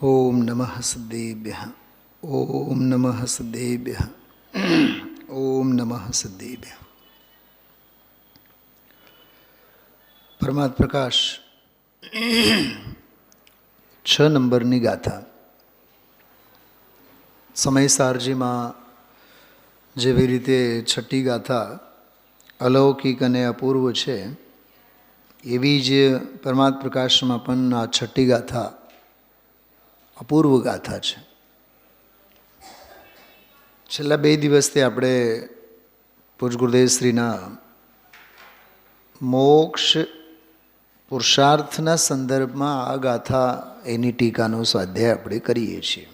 ઓમ નમઃ સિદ્ધેભ્યઃ ઓમ નમઃ સિદ્ધેભ્યઃ ઓમ નમઃ સિદ્ધેભ્યઃ. પરમાત્મ પ્રકાશ 6 નંબરની ગાથા સમય સારજીમાં જેવી રીતે છઠ્ઠી ગાથા અલૌકિક અને અપૂર્વ છે, એવી જ પરમાત્મ પ્રકાશમાં પણ આ છઠ્ઠી ગાથા અપૂર્વ ગાથા છે. છેલ્લા 2 દિવસથી આપણે પૂજ્ય ગુરુદેવ શ્રીના મોક્ષ પુરુષાર્થના સંદર્ભમાં આ ગાથા એની ટીકાનો સ્વાધ્યાય આપણે કરીએ છીએ.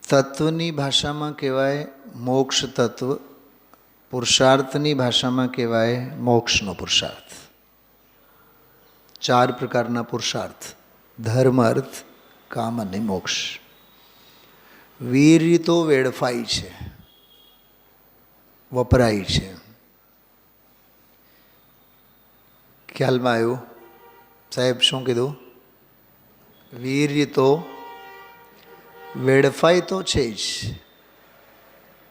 તત્વની ભાષામાં કહેવાય મોક્ષ તત્વ, પુરુષાર્થની ભાષામાં કહેવાય મોક્ષનો પુરુષાર્થ. 4 પ્રકારના પુરુષાર્થ: ધર્મ, અર્થ, કામ અને મોક્ષ. વીર્ય તો વેડફાય છે, વપરાય છે. ખ્યાલમાં આવ્યું સાહેબ? શું કીધું? વીર્ય તો વેડફાય તો છે જ,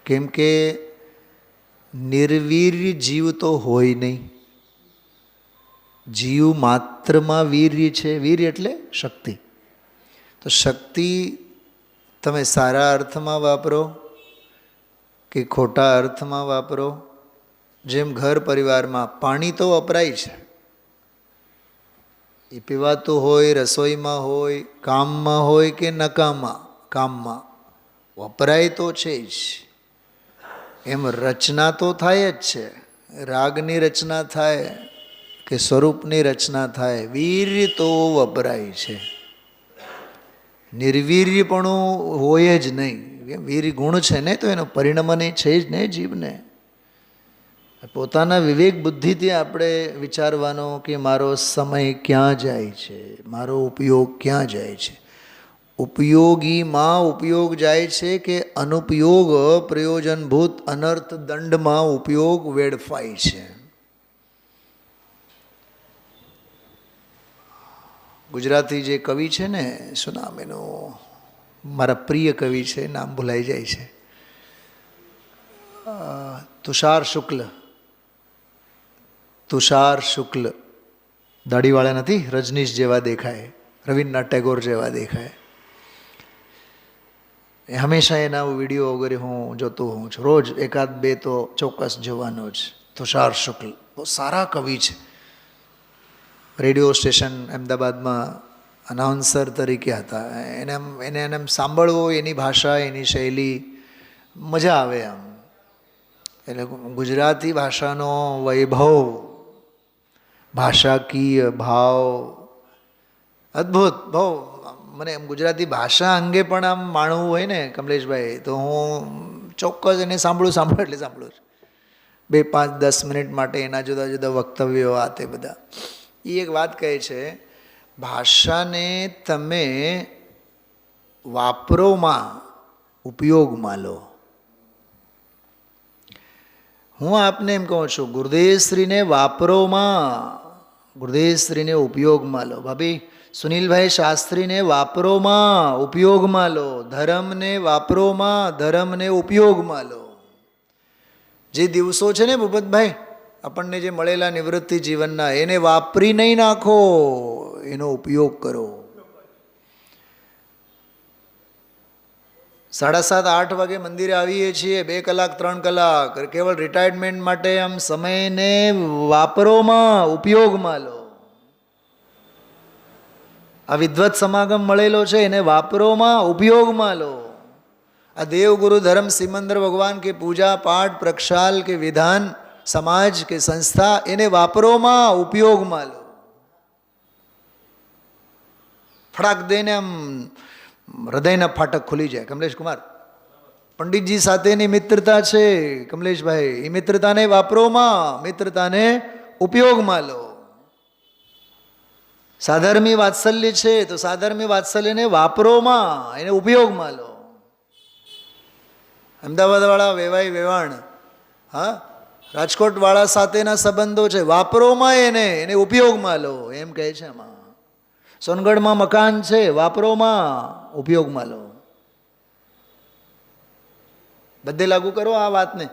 કેમ કે નિર્વીર્ય જીવ તો હોય નહીં. જીવ માત્રમાં વીર્ય છે. વીર્ય એટલે શક્તિ. તો શક્તિ તમે સારા અર્થમાં વાપરો કે ખોટા અર્થમાં વાપરો, જેમ ઘર પરિવારમાં પાણી તો વપરાય છે, એ પીવાતું હોય, રસોઈમાં હોય, કામમાં હોય કે નકામા કામમાં વપરાય તો છે જ. એમ રચના તો થાય જ છે. રાગની રચના થાય કે સ્વરૂપની રચના થાય, વીર્ય તો વપરાય છે. નિર્વીર્યપણું હોય જ નહીં. વીર્ય ગુણ છે ને, તો એનો પરિણમને છે જ ને જીવને. પોતાના વિવેક બુદ્ધિથી આપણે વિચારવાનો કે મારો સમય ક્યાં જાય છે, મારો ઉપયોગ ક્યાં જાય છે. ઉપયોગીમાં ઉપયોગ જાય છે કે અનુપયોગ પ્રયોજનભૂત અનર્થ દંડમાં ઉપયોગ વેડફાય છે. ગુજરાતી જે કવિ છે ને, શું નામ એનું? મારા પ્રિય કવિ છે, નામ ભૂલાઈ જાય છે. તુષાર શુક્લ. તુષાર શુક્લ દાઢીવાળા નથી, રજનીશ જેવા દેખાય, રવિન્દ્રનાથ ટેગોર જેવા દેખાય. હંમેશા એના વિડીયો વગેરે હું જોતો હોઉં છું. રોજ 1-2 તો ચોક્કસ જોવાનો જ. તુષાર શુક્લ બહુ સારા કવિ છે. રેડિયો સ્ટેશન અમદાવાદમાં અનાઉન્સર તરીકે હતા. એને એમ સાંભળવું, એની ભાષા, એની શૈલી મજા આવે આમ. એટલે ગુજરાતી ભાષાનો વૈભવ, ભાષાકીય ભાવ અદ્ભુત. બહુ મને એમ ગુજરાતી ભાષા અંગે પણ આમ માણવું હોય ને કમલેશભાઈ, તો હું ચોક્કસ એને સાંભળું એટલે સાંભળું છું. 2, 5, 10 મિનિટ માટે એના જુદા જુદા વક્તવ્યો આ તે બધા. એ એક વાત કહે છે, ભાષાને તમે વાપરોમાં, ઉપયોગમાં લો. હું આપને એમ કહું છું, ગુરુદેવશ્રીને વાપરોમાં, ગુરુદેવશ્રીને ઉપયોગમાં લો. ભાભી સુનિલભાઈ શાસ્ત્રીને વાપરોમાં, ઉપયોગમાં લો. ધર્મને વાપરોમાં, ધર્મને ઉપયોગમાં લો. જે દિવસો છે ને ભૂપતભાઈ, આપણને જે મળેલા નિવૃત્તિ જીવનના, એને વાપરી નહીં નાખો, એનો ઉપયોગ કરો. 7:30, 8 વાગે મંદિરે આવીએ છીએ, 2 કલાક 3 કલાક કેવળ રિટાયરમેન્ટ માટે. આમ સમયને વાપરોમાં, ઉપયોગમાં લો. આ વિદ્વત સમાગમ મળેલો છે, એને વાપરોમાં, ઉપયોગમાં લો. આ દેવગુરુ ધર્મ સિમંદર ભગવાન કે પૂજા પાઠ પ્રક્ષાલ કે વિધાન સમાજ કે સંસ્થા, એને વાપરોમાં, ઉપયોગમાં લો. ફટાક દઈને આમ હૃદયના ફાટક ખુલી જાય. કમલેશ કુમાર પંડિતજી સાથેની મિત્રતા છે કમલેશભાઈ, એ મિત્રતાને વાપરોમાં, મિત્રતાને ઉપયોગમાં લો. સાધર્મી વાત્સલ્ય છે, તો સાધર્મી વાત્સલ્યને વાપરોમાં, એને ઉપયોગમાં લો. અમદાવાદવાળા વેવાય વેવાણ, હા રાજકોટવાળા સાથેના સંબંધો છે, વાપરોમાં એને ઉપયોગમાં લો એમ કહે છે. આમાં સોનગઢમાં મકાન છે, વાપરોમાં ઉપયોગમાં લો. બધે લાગુ કરો આ વાતને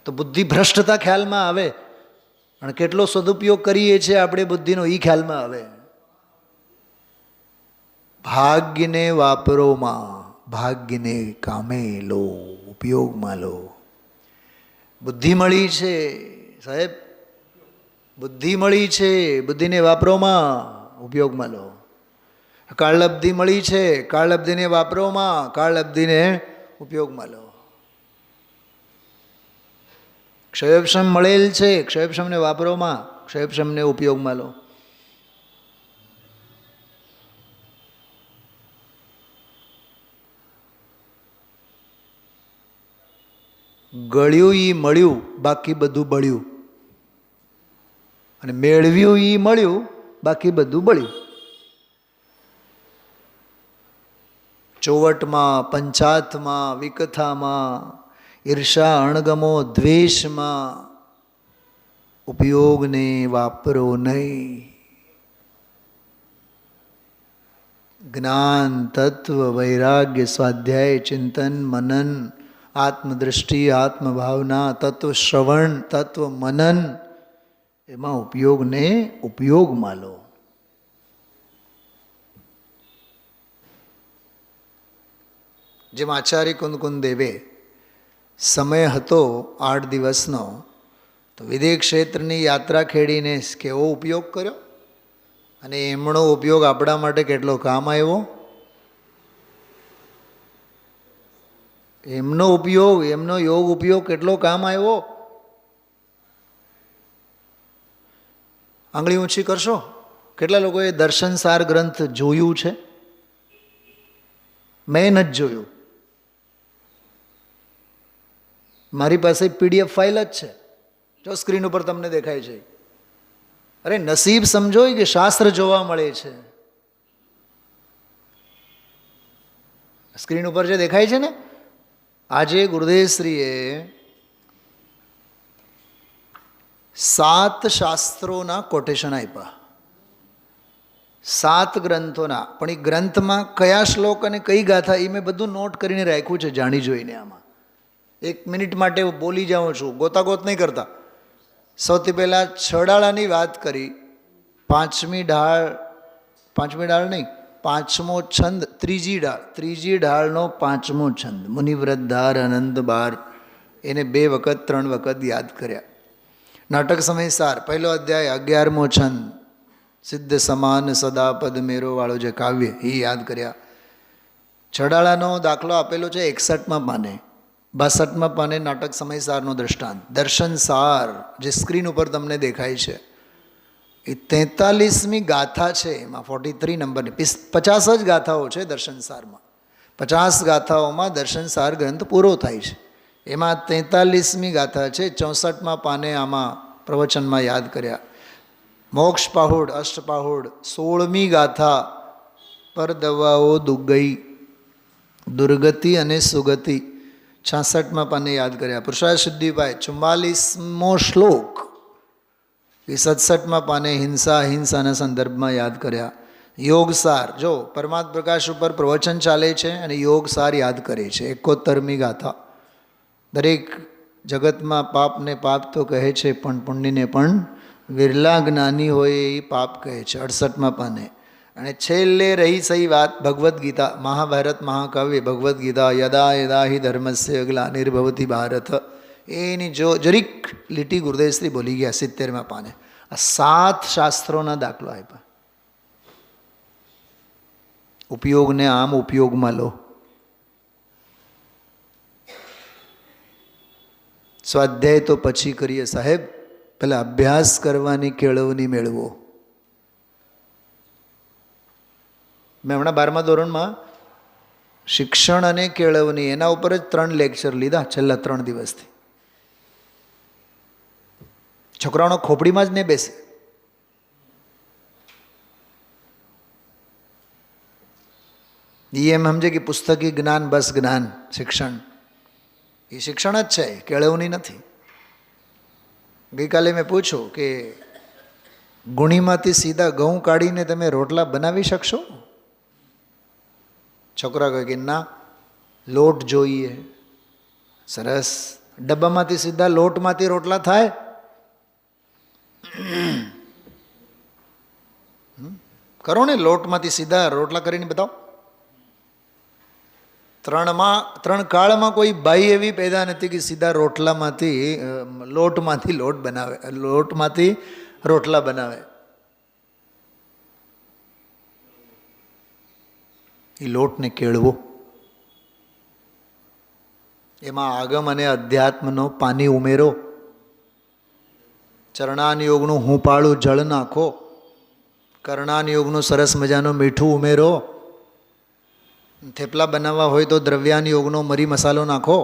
તો બુદ્ધિ ભ્રષ્ટતા ખ્યાલમાં આવે અને કેટલો સદુપયોગ કરીએ છીએ આપણે બુદ્ધિનો એ ખ્યાલમાં આવે. ભાગ્યને વાપરોમાં, ભાગ્યને કામે લો, ઉપયોગમાં લો. બુદ્ધિ મળી છે સાહેબ, બુદ્ધિ મળી છે, બુદ્ધિને વાપરોમાં, ઉપયોગમાં લો. કાળલબ્ધિ મળી છે, કાળલબ્ધિને વાપરોમાં, કાળલબ્ધિને ઉપયોગમાં લો. ક્ષયોપશમ મળેલ છે, ક્ષયોપશમને વાપરોમાં, ક્ષયોપશમને ઉપયોગમાં લો. ગળ્યું ઈ મળ્યું, બાકી બધું બળ્યું. અને મેળવ્યું ઈ મળ્યું, બાકી બધું બળ્યું. ચોવટમાં, પંચાતમાં, વિકથામાં, ઈર્ષા, અણગમો, દ્વેષમાં ઉપયોગને વાપરો નહીં. જ્ઞાન, તત્વ, વૈરાગ્ય, સ્વાધ્યાય, ચિંતન, મનન, આત્મદૃષ્ટિ, આત્મભાવના, તત્વ શ્રવણ, તત્વ મનન, એમાં ઉપયોગને ઉપયોગમાં લો. જેમ આચાર્ય કુંદકુંદ દેવે સમય હતો 8 દિવસનો, તો વિદેહ ક્ષેત્રની યાત્રા ખેડીને કેવો ઉપયોગ કર્યો અને એમનો ઉપયોગ આપણા માટે કેટલો કામ આવ્યો. એમનો ઉપયોગ, એમનો યોગ ઉપયોગ કેટલો કામ આવ્યો. આંગળી ઊંચી કરશો. કેટલા લોકોએ દર્શનસાર ગ્રંથ જોયું છે? મેં નથી જોયું. મારી પાસે PDF ફાઇલ જ છે, જો સ્ક્રીન ઉપર તમને દેખાય છે. અરે નસીબ સમજો કે શાસ્ત્ર જોવા મળે છે. સ્ક્રીન ઉપર જે દેખાય છે ને, આજે ગુરુદેવશ્રીએ 7 શાસ્ત્રોના કોટેશન આપ્યા, 7 ગ્રંથોના. પણ એ ગ્રંથમાં કયા શ્લોક અને કઈ ગાથા એ મેં બધું નોટ કરીને રાખ્યું છે, જાણી જોઈને. આમાં 1 મિનિટ માટે બોલી જાઉં છું, ગોતાગોત નહીં કરતા. સૌથી પહેલાં છડાળાની વાત કરી. 5મી ઢાળ નહીં, 5મો છંદ, ત્રીજી ઢાળનો 5મો છંદ, મુનિવ્રત ધાર અનંત બાર, એને 2 વખત 3 વખત યાદ કર્યા. નાટક સમયસાર 1લો અધ્યાય 11મો છંદ, સિદ્ધ સમાન સદા પદ મેરો વાળો જે કાવ્ય, એ યાદ કર્યા. છડાળાનો દાખલો આપેલો છે 61મા પાને, 62મા પાને નાટક સમયસારનો દ્રષ્ટાંત. દર્શનસાર જે સ્ક્રીન ઉપર તમને દેખાય છે, એ 43મી ગાથા છે. એમાં 43 નંબરની 50 જ ગાથાઓ છે દર્શનસારમાં. 50 ગાથાઓમાં દર્શનસાર ગ્રંથ પૂરો થાય છે. એમાં 43મી ગાથા છે. 64મા પાને આમાં પ્રવચનમાં યાદ કર્યા. મોક્ષ પાહુડ, અષ્ટપાહુડ 16મી ગાથા, પર દવાઓ દુગઈ, દુર્ગતિ અને સુગતિ 66મા પાને યાદ કર્યા. પુરુષાર્થ સિદ્ધિભાઈ 44મો શ્લોક, એ 67મા પાને હિંસાના સંદર્ભમાં યાદ કર્યા. યોગસાર, જો પરમાત્મ પ્રકાશ ઉપર પ્રવચન ચાલે છે અને યોગસાર યાદ કરે છે. 71મી ગાથા, દરેક જગતમાં પાપને પાપ તો કહે છે, પણ પુણ્યને પણ વિરલા જ્ઞાની હોય એ પાપ કહે છે. 68મા પાને. અને છેલ્લે રહી સહી વાત ભગવદ્ ગીતા, મહાભારત મહાકાવ્ય ભગવદ્ ગીતા, યદા યદા હિ ધર્મસ્ય ગ્લાનિર્ભવતિ ભારત, એની જો જરીક લીટી ગુરુદેવશ્રી બોલી ગયા 70મા પાને. આ 7 શાસ્ત્રોના દાખલો આપ્યા. ઉપયોગને આમ ઉપયોગમાં લો. સ્વાધ્યાય તો પછી કરીએ સાહેબ, પહેલાં અભ્યાસ કરવાની કેળવણી મેળવો. મેં હમણાં 12મા ધોરણમાં શિક્ષણ અને કેળવણી એના ઉપર જ 3 લેક્ચર લીધા છેલ્લા 3 દિવસથી. છોકરાઓનો ખોપડીમાં જ નહીં બેસે. એમ સમજે કે પુસ્તકી જ્ઞાન બસ જ્ઞાન શિક્ષણ, એ શિક્ષણ જ છે, કેળવણી નથી. ગઈકાલે મેં પૂછ્યું કે ગુણીમાંથી સીધા ઘઉં કાઢીને તમે રોટલા બનાવી શકશો? છોકરા કહે કે ના, લોટ જોઈએ. સરસ, ડબ્બામાંથી સીધા લોટમાંથી રોટલા થાય? કરો ને, લોટમાંથી સીધા રોટલા કરીને બતાવો. ત્રણ કાળમાં કોઈ બાઈ એવી પેદા નથી કે સીધા રોટલામાંથી લોટમાંથી લોટ બનાવે, લોટમાંથી રોટલા બનાવે. એ લોટને કેળવો, એમાં આગમ અને અધ્યાત્મનો પાણી ઉમેરો, ચરણાન યોગનું હું પાળું જળ નાખો, કર્ણાન યોગનું સરસ મજાનું મીઠું ઉમેરો, થેપલા બનાવવા હોય તો દ્રવ્યાન યોગનો મરી મસાલો નાખો,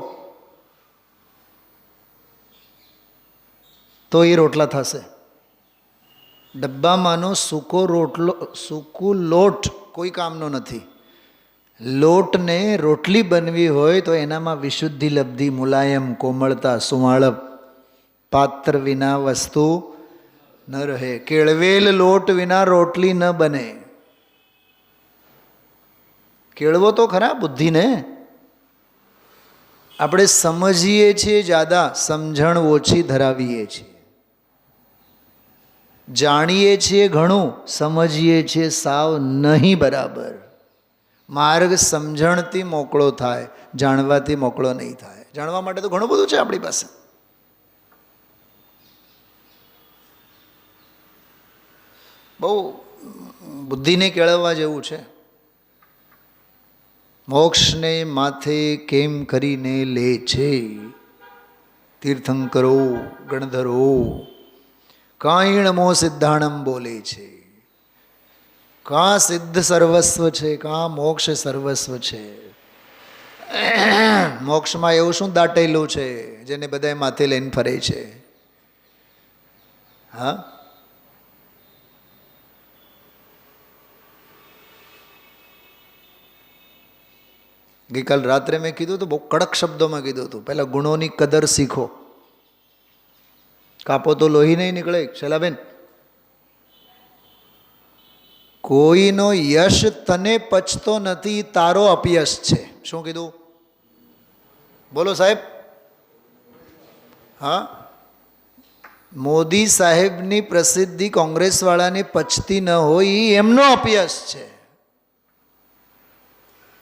તો એ રોટલા થશે. ડબ્બામાંનો સૂકો રોટલો, સૂકું લોટ કોઈ કામનો નથી. લોટને રોટલી બનવી હોય તો એનામાં વિશુદ્ધિ લબ્ધિ, મુલાયમ, કોમળતા, સુવાળપ, પાત્ર વિના વસ્તુ ન રહે. કેળવેલ લોટ વિના રોટલી ન બને. કેળવો તો ખરા બુદ્ધિને. આપણે સમજીએ છીએ જ્યાદા, સમજણ ઓછી ધરાવીએ છીએ. જાણીએ છીએ ઘણું, સમજીએ છીએ સાવ નહીં બરાબર. માર્ગ સમજણથી મોકળો થાય, જાણવાથી મોકળો નહીં થાય. જાણવા માટે તો ઘણું બધું છે આપણી પાસે. બહુ બુદ્ધિને કેળવવા જેવું છે. મોક્ષને માથે કેમ કરીને લે છે, તીર્થંકરો ગણધરો કાંઈણમો સિદ્ધાણમ બોલે છે. કાં સિદ્ધ સર્વસ્વ છે, કાં મોક્ષ સર્વસ્વ છે. મોક્ષમાં એવું શું દાટેલું છે જેને બધા માથે લઈને ફરે છે? હા, ગઈકાલ રાત્રે મેં કીધું હતું, બહુ કડક શબ્દોમાં કીધું હતું, પહેલાં ગુણોની કદર શીખો. કાપો તો લોહી નહીં નીકળે. શૈલાબેન, કોઈનો યશ તને પચતો નથી, તારો અપયશ છે. શું કીધું? બોલો સાહેબ. હા, મોદી સાહેબની પ્રસિદ્ધિ કોંગ્રેસવાળાને પચતી ન હોય એ એમનો અપયશ છે.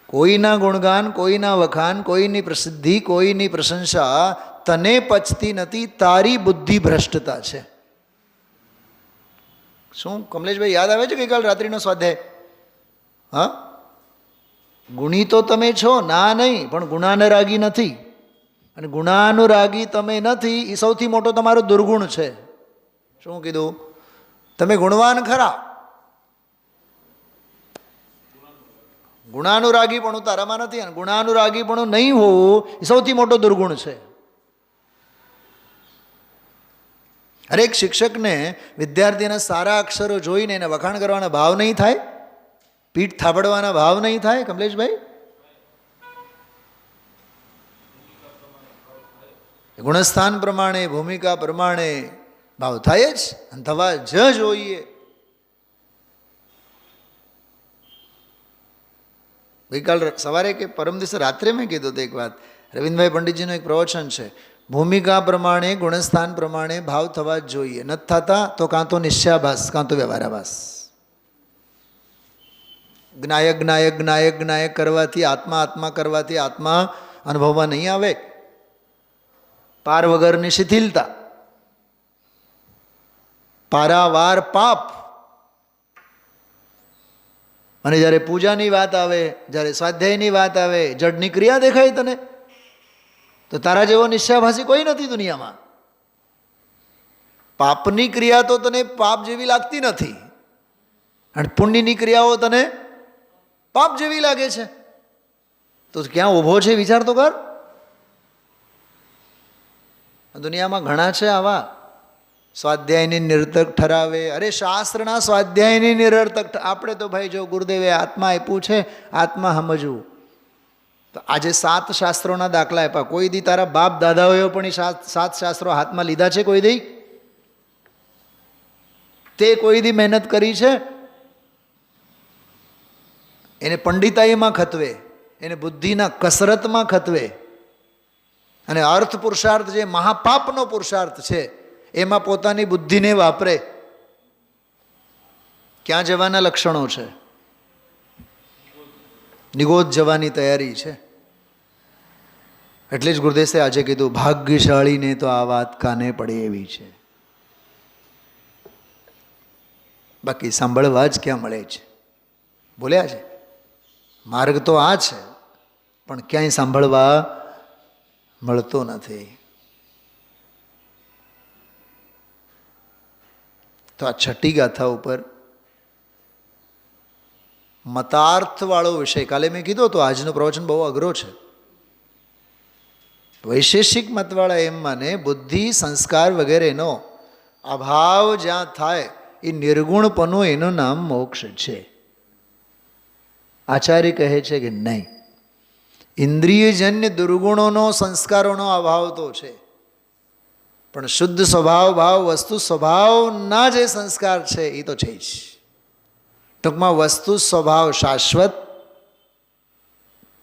કોઈના ગુણગાન, કોઈના વખાણ, કોઈની પ્રસિદ્ધિ, કોઈની પ્રશંસા તને પચતી નથી, તારી બુદ્ધિ ભ્રષ્ટતા છે. શું કમલેશભાઈ યાદ આવે છે ગઈકાલ રાત્રિનો સ્વાધ્યાય? હા, ગુણી તો તમે છો, ના નહીં, પણ ગુણાનુરાગી નથી. અને ગુણાનુરાગી તમે નથી એ સૌથી મોટો તમારો દુર્ગુણ છે. શું કીધું? તમે ગુણવાન ખરા, ગુણાનુરાગી પણ તારામાં નથી. અને ગુણાનુરાગી પણ નહીં હોવું એ સૌથી મોટો દુર્ગુણ છે. હરેક શિક્ષકને વિદ્યાર્થીના સારા અક્ષરો જોઈને એને વખાણ કરવાના ભાવ નહીં થાય, પીઠ થાબડવાના ભાવ નહીં થાય. કમલેશભાઈ, ગુણસ્થાન પ્રમાણે, ભૂમિકા પ્રમાણે ભાવ થાય જ, અને થવા જ જોઈએ. ગઈકાલ સવારે કે પરમ દિવસે રાત્રે મેં કીધું હતું એક વાત, રવિન્દ્રભાઈ પંડિતજીનું એક પ્રવચન છે. ભૂમિકા પ્રમાણે, ગુણસ્થાન પ્રમાણે ભાવ થવા જ જોઈએ. નથી થતા તો કાં તો નિશ્ચયાભાસ, કાં તો વ્યવહારાભાસ. જ્ઞાયક જ્ઞાયક જ્ઞાયક જ્ઞાયક કરવાથી, આત્મા આત્મા કરવાથી આત્મા અનુભવમાં નહીં આવે. પાર વગરની શિથિલતા, પારાવાર પાપ. અને જ્યારે પૂજાની વાત આવે, જ્યારે સ્વાધ્યાયની વાત આવે, જડની ક્રિયા દેખાય તને, તો તારા જેવો નિશ્ચયાભાસી કોઈ નથી દુનિયામાં. પાપની ક્રિયા તો તને પાપ જેવી લાગતી નથી, અને પુણ્યની ક્રિયાઓ તને પાપ જેવી લાગે છે. તો ક્યાં ઊભો છે વિચાર તો કર. દુનિયામાં ઘણા છે આવા, સ્વાધ્યાયની નિરર્થક ઠરાવે. અરે શાસ્ત્રના સ્વાધ્યાયની નિરર્થક. આપણે તો ભાઈ જો ગુરુદેવે આત્મા આપ્યું છે, આત્મા સમજવું. તો આજે 7 શાસ્ત્રોના દાખલા આપ્યા. કોઈ દી તારા બાપ દાદાઓએ પણ એ 7 શાસ્ત્રો હાથમાં લીધા છે કોઈ દી? તે કોઈ દી મહેનત કરી છે? એને પંડિતાઈમાં ખતવે, એને બુદ્ધિના કસરતમાં ખતવે, અને અર્થ પુરુષાર્થ જે મહાપાપનો પુરુષાર્થ છે એમાં પોતાની બુદ્ધિને વાપરે. ક્યાં જવાના લક્ષણો છે? નિગોદ જવાની તૈયારી છે. એટલે જ ગુરુદેસે આજે કીધું ભાગ્યશાળીને તો આ વાત કાને પડે એવી છે. બાકી સાંભળવા જ ક્યાં મળે છે? બોલ્યા છે માર્ગ તો આ છે, પણ ક્યાંય સાંભળવા મળતો નથી. તો આ છઠ્ઠી ગાથા ઉપર મતાર્થવાળો વિષય, કાલે મેં કીધું તો આજનો પ્રવચન બહુ અઘરો છે. વૈશેષિક મતવાળા એમ માને બુદ્ધિ સંસ્કાર વગેરેનો અભાવ જ્યાં થાય એ નિર્ગુણપણું એનું નામ મોક્ષ છે. આચાર્ય કહે છે કે નહીં, ઇન્દ્રિયજન્ય દુર્ગુણોનો સંસ્કારોનો અભાવ તો છે, પણ શુદ્ધ સ્વભાવ ભાવ વસ્તુ સ્વભાવના જે સંસ્કાર છે એ તો છે જ. ટૂંકમાં વસ્તુ સ્વભાવ શાશ્વત,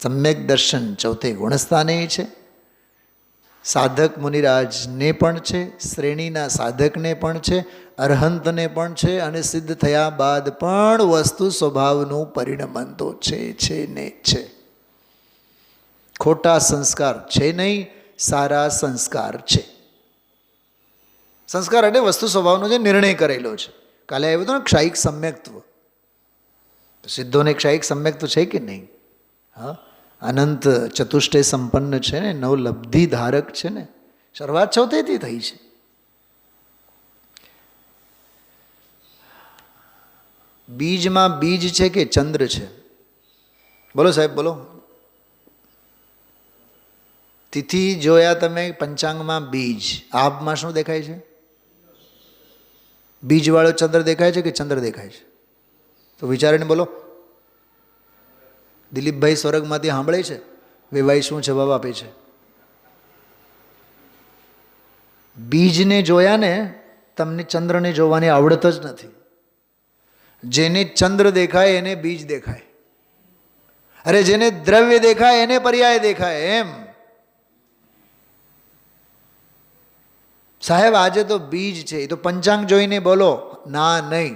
સમ્યક દર્શન ચોથે ગુણસ્થાને છે, સાધક મુનિરાજને પણ છે, શ્રેણીના સાધકને પણ છે, અરહંતને પણ છે, અને સિદ્ધ થયા બાદ પણ વસ્તુ સ્વભાવનું પરિણમન તો છે ને છે. ખોટા સંસ્કાર છે નહીં, સારા સંસ્કાર છે. સંસ્કાર એટલે વસ્તુ સ્વભાવનો જે નિર્ણય કરેલો છે. કાલે આવ્યો હતો ને ક્ષાયિક સમ્યક્ત્વ, સિદ્ધોને ક્ષાયિક સમ્યક્ત્વ છે કે નહીં? હા, અનંત ચતુષ્ટય સંપન્ન છે ને, નવલબ્ધિ ધારક છે ને, શરૂઆત ચોથેથી થઈ છે. બીજમાં બીજ છે કે ચંદ્ર છે? બોલો સાહેબ, બોલો. તિથિ જોયા તમે પંચાંગમાં બીજ, આબમાં શું દેખાય છે? બીજવાળો ચંદ્ર દેખાય છે કે ચંદ્ર દેખાય છે? તો વિચારીને બોલો. દિલીપભાઈ સ્વર્ગમાંથી સાંભળે છે, વેવાઈ શું જવાબ આપે છે? બીજને જોયા ને, તમને ચંદ્રને જોવાની આવડત જ નથી. જેને ચંદ્ર દેખાય એને બીજ દેખાય, અરે જેને દ્રવ્ય દેખાય એને પર્યાય દેખાય. એમ સાહેબ આજે તો બીજ છે, એ તો પંચાંગ જોઈને બોલો. ના નહીં,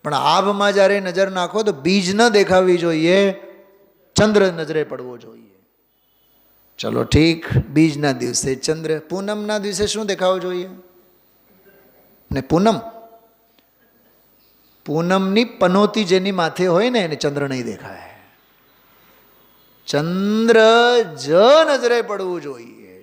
પણ આભમાં જ્યારે નજર નાખો તો બીજ ન દેખાવી જોઈએ, ચંદ્ર નજરે પડવો જોઈએ. ચલો ઠીક, બીજના દિવસે ચંદ્ર, પૂનમના દિવસે શું દેખાવું જોઈએ? ને પૂનમની પનોતી જેની માથે હોય ને એને ચંદ્ર નહીં દેખાય, ચંદ્ર જ નજરે પડવું જોઈએ.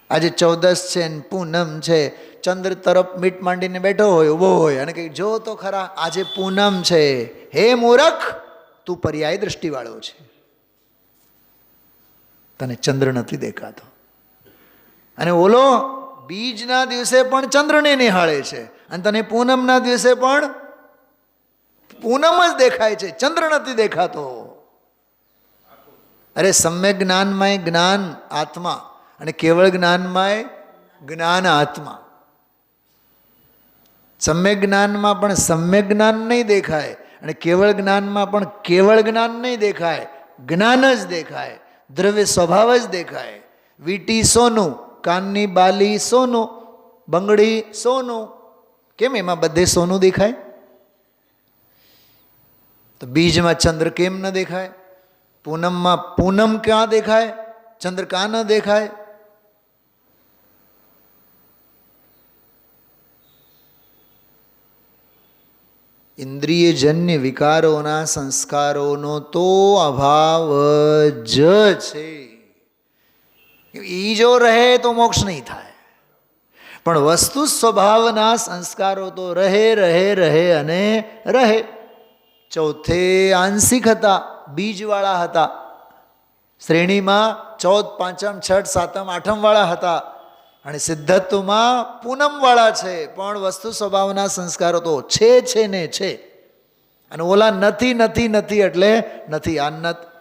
આજે 14 છે ને પૂનમ છે, ચંદ્ર તરફ મીટ માંડીને બેઠો હોય, ઊભો હોય અને કંઈક જો તો ખરા આજે પૂનમ છે. હે મૂરખ, તું પર્યાય દ્રષ્ટિવાળો છે, તને ચંદ્ર નથી દેખાતો. અને ઓલો બીજના દિવસે પણ ચંદ્રને નિહાળે છે, અને તને પૂનમના દિવસે પણ પૂનમ જ દેખાય છે, ચંદ્ર નથી દેખાતો. અરે સમ્યક જ્ઞાનમાંય જ્ઞાન આત્મા, અને કેવળ જ્ઞાનમાંય જ્ઞાન આત્મા. સમ્યક જ્ઞાનમાં પણ સમ્યક જ્ઞાન નહીં દેખાય, અને કેવળ જ્ઞાનમાં પણ કેવળ જ્ઞાન નહીં દેખાય, જ્ઞાન જ દેખાય, દ્રવ્ય સ્વભાવ જ દેખાય. વીટી સોનું, કાનની બાલી સોનું, બંગડી સોનું. કેમ એમાં બધે સોનું દેખાય? તો બીજમાં ચંદ્ર કેમ ન દેખાય? પૂનમમાં પૂનમ ક્યાં દેખાય? ચંદ્ર ક્યાં ન દેખાય? ઇન્દ્રિયજન્ય વિકારોના સંસ્કારોનો તો અભાવ જ છે. એ જો રહે તો મોક્ષ નહીં થાય, પણ વસ્તુ સ્વભાવના સંસ્કારો તો રહે અને રહે. ચોથે આંશિક હતા, બીજવાળા હતા. શ્રેણીમાં 14, 5મ, 6ઠ, 7મ, 8મ વાળા હતા, અને સિદ્ધત્વમાં પૂનમવાળા છે. પણ વસ્તુ સ્વભાવના સંસ્કારો તો છે ને છે, અને ઓલા નથી એટલે નથી. આ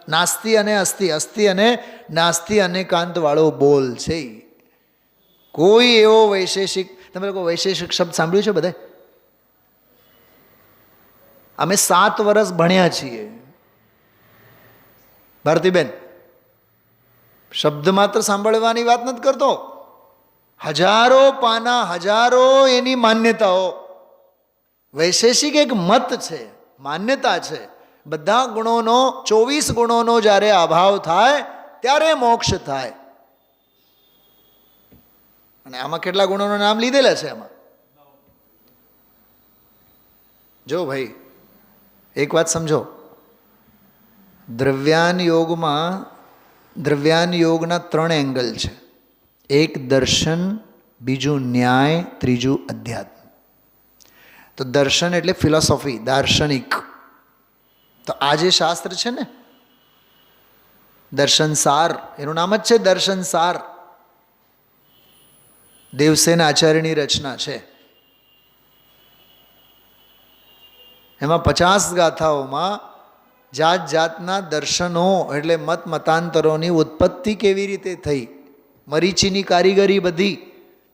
નાસ્તિ અને અસ્તિ, અસ્તિ અને નાસ્તિ અને કાંતવાળો બોલ છે. કોઈ એવો વૈશેષિક, તમે લોકો વૈશેષિક શબ્દ સાંભળ્યું છે બધા? અમે 7 વર્ષ ભણ્યા છીએ. ભારતીબેન, શબ્દ માત્ર સાંભળવાની વાત નથી કરતો. હજારો પાના, હજારો એની માન્યતાઓ. વૈશેષિક એક મત છે, માન્યતા છે. બધા ગુણોનો, 24 ગુણોનો જ્યારે અભાવ થાય ત્યારે મોક્ષ થાય. અને આમાં કેટલા ગુણોનું નામ લીધેલા છે આમાં? જો ભાઈ, એક વાત સમજો. દ્રવ્યાન યોગના 3 એંગલ છે. એક દર્શન, બીજું ન્યાય, ત્રીજું અધ્યાત્મ. તો દર્શન એટલે ફિલોસોફી, દાર્શનિક. તો આ જે શાસ્ત્ર છે ને, દર્શનસાર, એનું નામ જ છે દર્શનસાર. દેવસેન આચાર્યની રચના છે. એમાં 50 ગાથાઓમાં જાત જાતના દર્શનો એટલે મતાંતરોની ઉત્પત્તિ કેવી રીતે થઈ, મરીચીની કારીગરી બધી,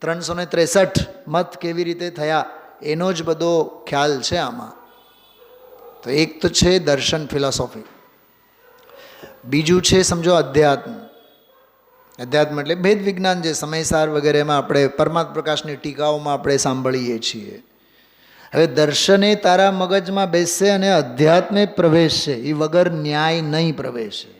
363 મત કેવી રીતે થયા, એનો જ બધો ખ્યાલ છે આમાં. તો એક તો છે દર્શન, ફિલોસોફી. બીજું છે સમજો અધ્યાત્મ. અધ્યાત્મ એટલે ભેદ વિજ્ઞાન, જે સમયસાર વગેરેમાં આપણે પરમાત્મ પ્રકાશની ટીકાઓમાં આપણે સાંભળીએ છીએ. હવે દર્શને તારા મગજમાં બેસશે અને અધ્યાત્મે પ્રવેશશે, એ વગર ન્યાય નહીં પ્રવેશે.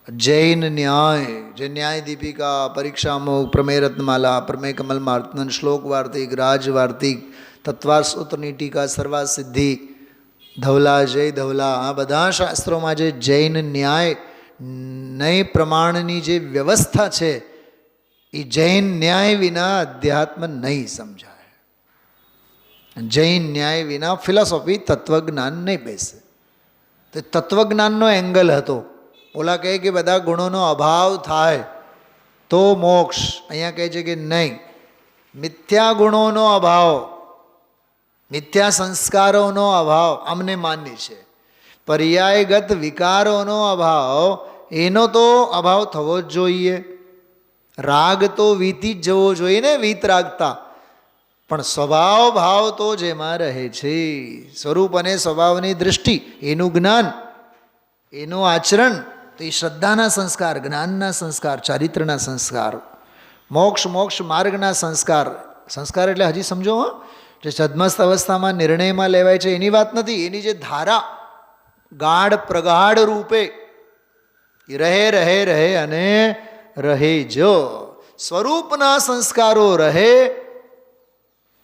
જૈન ન્યાય, જે ન્યાય દીપિકા, પરીક્ષામુખ, પ્રમેય રત્નમાલા, પ્રમેય કમલ માર્તન, શ્લોક વાર્તિક, રાજ વાર્તિક, તત્વાર સૂત્રની ટીકા, સર્વા સિદ્ધિ, ધવલા, જય ધવલા, આ બધા શાસ્ત્રોમાં જે જૈન ન્યાય પ્રમાણની જે વ્યવસ્થા છે, એ જૈન ન્યાય વિના અધ્યાત્મ નહીં સમજાય. જૈન ન્યાય વિના ફિલોસોફી, તત્વજ્ઞાન નહીં બેસે. તો તત્વજ્ઞાનનો એંગલ હતો. ઓલા કહે કે બધા ગુણોનો અભાવ થાય તો મોક્ષ. અહીંયા કહે છે કે નહીં, મિથ્યા ગુણોનો અભાવ, મિથ્યા સંસ્કારોનો અભાવ અમને માન્ય છે. પર્યાયગત વિકારોનો અભાવ, એનો તો અભાવ થવો જ જોઈએ. રાગ તો વીતી જ જવો જોઈએ ને, વીત રાગતા. પણ સ્વભાવ ભાવ તો જેમાં રહે છે, સ્વરૂપ અને સ્વભાવની દૃષ્ટિ, એનું જ્ઞાન, એનું આચરણ, તો એ શ્રદ્ધાના સંસ્કાર, જ્ઞાનના સંસ્કાર, ચારિત્રના સંસ્કાર, મોક્ષ માર્ગના સંસ્કાર. સંસ્કાર એટલે હજી સમજો, જે સદમસ્ત અવસ્થામાં નિર્ણયમાં લેવાય છે એની વાત નથી. એની જે ધારા ગાઢ પ્રગાઢ રૂપે રહે અને રહે જો. સ્વરૂપના સંસ્કારો રહે,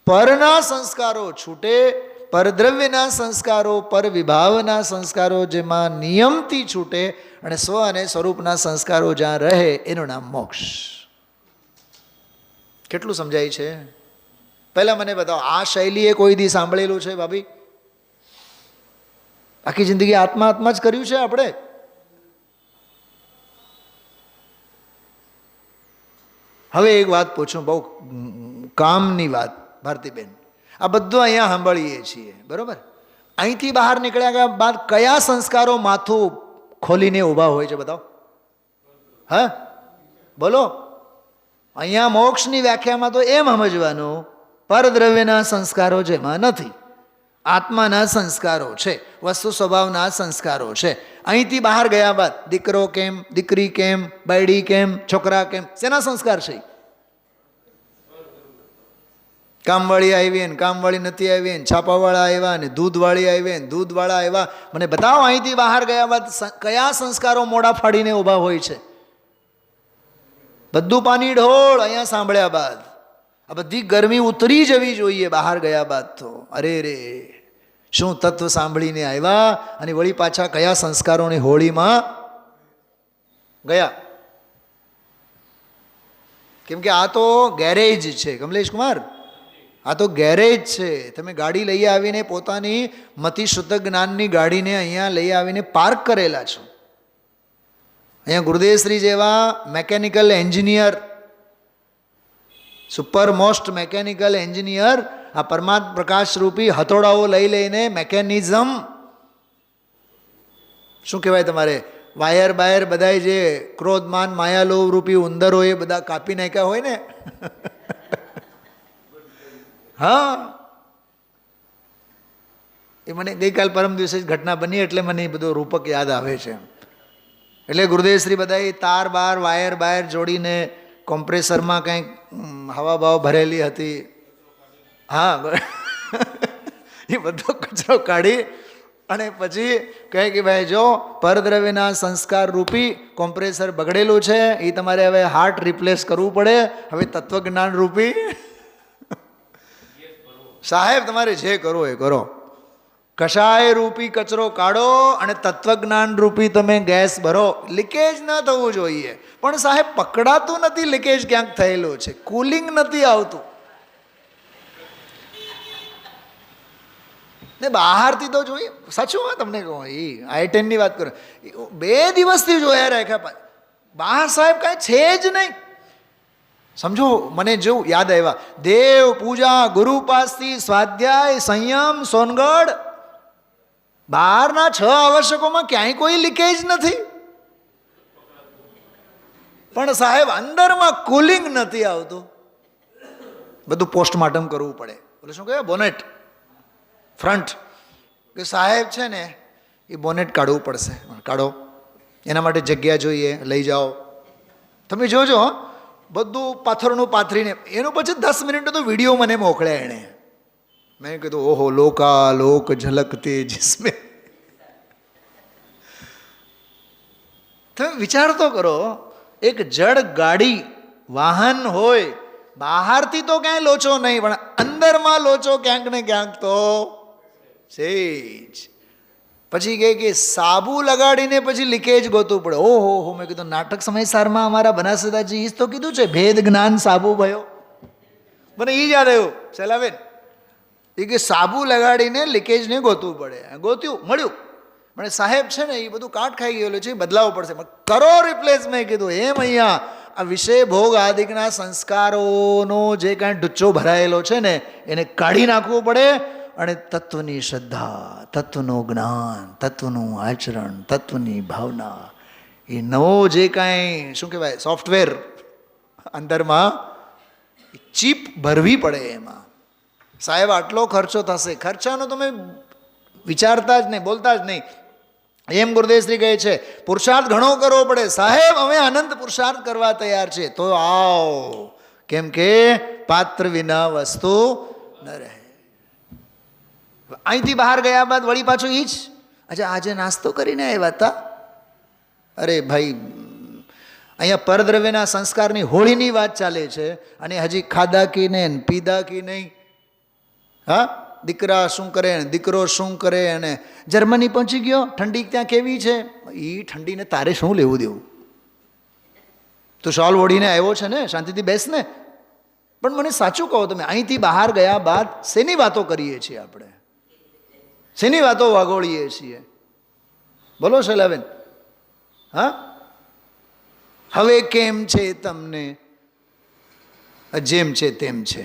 પરના સંસ્કારો છૂટે. પરદ્રવ્યના સંસ્કારો, પર વિભાવના સંસ્કારો જેમાં નિયમથી છૂટે, અને સ્વ અને સ્વરૂપના સંસ્કારો જ્યાં રહે, એનું નામ મોક્ષ. કેટલું સમજાય છે? પહેલા મને બતાવો, આ શૈલીએ કોઈ દી સાંભળેલું છે ભાભી? આખી જિંદગી આત્મા જ કર્યું છે આપણે. હવે એક વાત પૂછું, બહુ કામની વાત ભારતીબેન. આ બધું અહીંયા સાંભળીએ છીએ, બરોબર? અહીંથી બહાર નીકળ્યા બાદ કયા સંસ્કારો માથું ખોલીને ઊભા હોય છે? બતાવો. હા, બોલો. અહીંયા મોક્ષની વ્યાખ્યામાં તો એમ સમજવાનું, પરદ્રવ્યના સંસ્કારો જેમાં નથી, આત્માના સંસ્કારો છે, વસ્તુ સ્વભાવના સંસ્કારો છે. અહીંથી બહાર ગયા બાદ દીકરો કેમ, દીકરી કેમ, બાયડી કેમ, છોકરા કેમ, શેના સંસ્કાર છે? કામવાળી આવી ને કામવાળી નથી આવી ને, છાપાવાળા આવ્યા ને દૂધવાળી આવી ને દૂધવાળા આવ્યા. મને બતાવો, અહીંથી બહાર ગયા બાદ કયા સંસ્કારો મોડા ફાડીને ઊભા હોય છે? બધું પાણી ઢોળ અહીંયા સાંભળ્યા બાદ. આ બધી ગરમી ઉતરી જવી જોઈએ બહાર ગયા બાદ તો. અરે રે, શું તત્વ સાંભળીને આવ્યા અને વળી પાછા કયા સંસ્કારોની હોળીમાં ગયા. કેમ કે આ તો ગેરેજ છે કમલેશ કુમાર, આ તો ગેરેજ છે. તમે ગાડી લઈ આવીને પોતાની મતિ શુદ્ધ જ્ઞાનની ગાડીને અહીંયા લઈ આવીને પાર્ક કરેલા છો. અહીંયા ગુરુદેવશ્રી જેવા mechanical engineer, super most mechanical engineer આ પરમાત્મ પ્રકાશ રૂપી હથોડાઓ લઈ લઈને મેકેનિઝમ, શું કહેવાય તમારે, વાયર બાયર બધા જે ક્રોધમાન માયાલોભ રૂપી ઉંદરો એ બધા કાપી નાખ્યા હોય ને હા, એ મને ગઈકાલ પરમ દિવસે જ ઘટના બની એટલે મને એ બધો રૂપક યાદ આવે છે. એટલે ગુરુદેવશ્રી બધા તાર બાર વાયર બાયર જોડીને કોમ્પ્રેસરમાં કંઈક હવા બાવ ભરેલી હતી. હા, એ બધો કચરો કાઢી અને પછી કહે કે ભાઈ જો પરદ્રવ્યના સંસ્કાર રૂપી કોમ્પ્રેસર બગડેલું છે, એ તમારે હવે હાર્ટ રિપ્લેસ કરવું પડે. હવે તત્વજ્ઞાન રૂપી સાહેબ તમારે જે કરવો એ કરો. કષાય રૂપી કચરો કાઢો અને તત્વજ્ઞાન રૂપી તમે ગેસ ભરો. લીકેજ ન થવું જોઈએ. પણ સાહેબ પકડાતું નથી, લીકેજ ક્યાંક થયેલો છે, કુલિંગ નથી આવતું ને બહારથી તો જોઈએ. સાચું હા તમને કહું, એ i10ની વાત કરો, 2 દિવસથી જોયા રાખ્યા, બહાર સાહેબ કાંઈ છે જ નહીં. સમજો, મને જેવું યાદ આવ્યા, દેવ પૂજા, ગુરુ પાસથી, સ્વાધ્યાય, સંયમ, સોનગઢ, બહારના 6 આવશ્યકોમાં ક્યાંય કોઈ લીકેજ નથી. પણ સાહેબ અંદરમાં કુલિંગ નથી આવતું. બધું પોસ્ટમોર્ટમ કરવું પડે. બોલે શું કહેવાય, બોનેટ ફ્રન્ટ, કે સાહેબ છે ને એ બોનેટ કાઢવું પડશે. કાઢો, એના માટે જગ્યા જોઈએ, લઈ જાઓ. તમે જોજો બધું પાથરનું પાથરીને એનું પછી 10 મિનિટનો તો વિડીયો મને મોકલ્યા એણે. મેં કીધું ઓહો, લોકા લોક ઝલકતે જિસમે. તમે વિચાર તો કરો, એક જડ ગાડી વાહન હોય, બહારથી તો ક્યાંય લોચો નહીં, પણ અંદરમાં લોચો ક્યાંક ને ક્યાંક તો છે જ. પછી કહે કે સાબુ લગાડીને પછી લીકેજ ગોતવું પડે. ઓહો હો, મેં કીધું નાટક સમયસારમાં અમારા બનાસદાજી એ જ તો કીધું છે, ભેદ જ્ઞાન સાબુ ભયો. મને એ જ યાદ આવ્યું સહેલાબેન, એ કે સાબુ લગાડીને લીકેજને ગોતવું પડે. ગોત્યું, મળ્યું. મને સાહેબ છે ને એ બધું કાટ ખાઈ ગયેલું છે, બદલાવવું પડશે. કરો રિપ્લેસ. મેં કીધું એમ અહીંયા આ વિષય ભોગ આદિકના સંસ્કારોનો જે કાંઈ ડુચ્ચો ભરાયેલો છે ને એને કાઢી નાખવું પડે. અને તત્વની શ્રદ્ધા, તત્વનું જ્ઞાન, તત્વનું આચરણ, તત્વની ભાવના, એ નવો જે કાંઈ શું કહેવાય સોફ્ટવેર અંદરમાં ચીપ ભરવી પડે. એમાં સાહેબ આટલો ખર્ચો થશે, ખર્ચાનો તમે વિચારતા જ નહીં, બોલતા જ નહીં. એમ ગુરુદેવશ્રી કહે છે પુરુષાર્થ ઘણો કરવો પડે. સાહેબ અમે અનંત પુરુષાર્થ કરવા તૈયાર છે, તો આવો, કેમ કે પાત્ર વિના વસ્તુ ન રહે. અહીંથી બહાર ગયા બાદ વળી પાછું ઈ જ, અચ્છા આજે નાસ્તો કરીને આવ્યા હતા. અરે ભાઈ, અહીંયા પરદ્રવ્યના સંસ્કારની હોળીની વાત ચાલે છે અને હજી ખાધા કી નહીં, પીધા કી નહીં. હા, દીકરા શું કરે, દીકરો શું કરે. અને જર્મની પહોંચી ગયો, ઠંડી ત્યાં કેવી છે? એ ઠંડીને તારે શું લેવું દેવું? તું શોલ ઓઢીને આવ્યો છે ને, શાંતિથી બેસ ને. પણ મને સાચું કહો, તમે અહીંથી બહાર ગયા બાદ શેની વાતો કરીએ છીએ આપણે? શેની વાતો વાગોળીએ છીએ? બોલો શૈલાબેન. હા, હવે કેમ છે તમને? જેમ છે તેમ છે.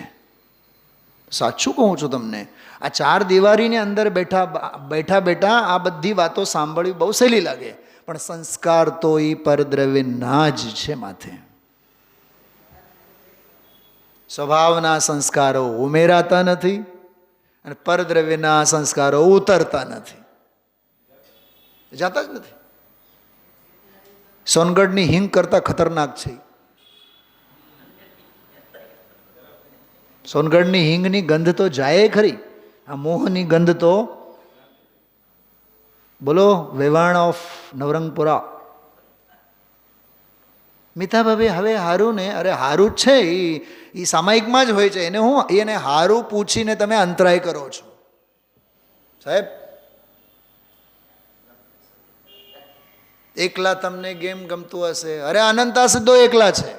સાચું કહું છું તમને, આ 4 દિવારીની અંદર બેઠા બેઠા આ બધી વાતો સાંભળવી બહુ સહેલી લાગે, પણ સંસ્કાર તો એ પરદ્રવ્યના જ છે માથે. સ્વભાવના સંસ્કારો ઉમેરાતા નથી અને પરદ્રવ્યના સંસ્કારો ઉતરતા નથી, જાતા જ નથી. સોનગઢની હિંગ કરતા ખતરનાક છે. સોનગઢની હિંગની ગંધ તો જાય ખરી, આ મોહની ગંધ તો બોલો. વેવાણ ઓફ નવરંગપુરા. મિતા ભાભી હવે હારું ને, અરે હારું જ છે, એ સામાયિકમાં જ હોય છે. એને હું એને હારું પૂછીને તમે અંતરાય કરો છો સાહેબ. એકલા તમને ગેમ ગમતું હશે, અરે અનંતા સિદ્ધો એકલા છે.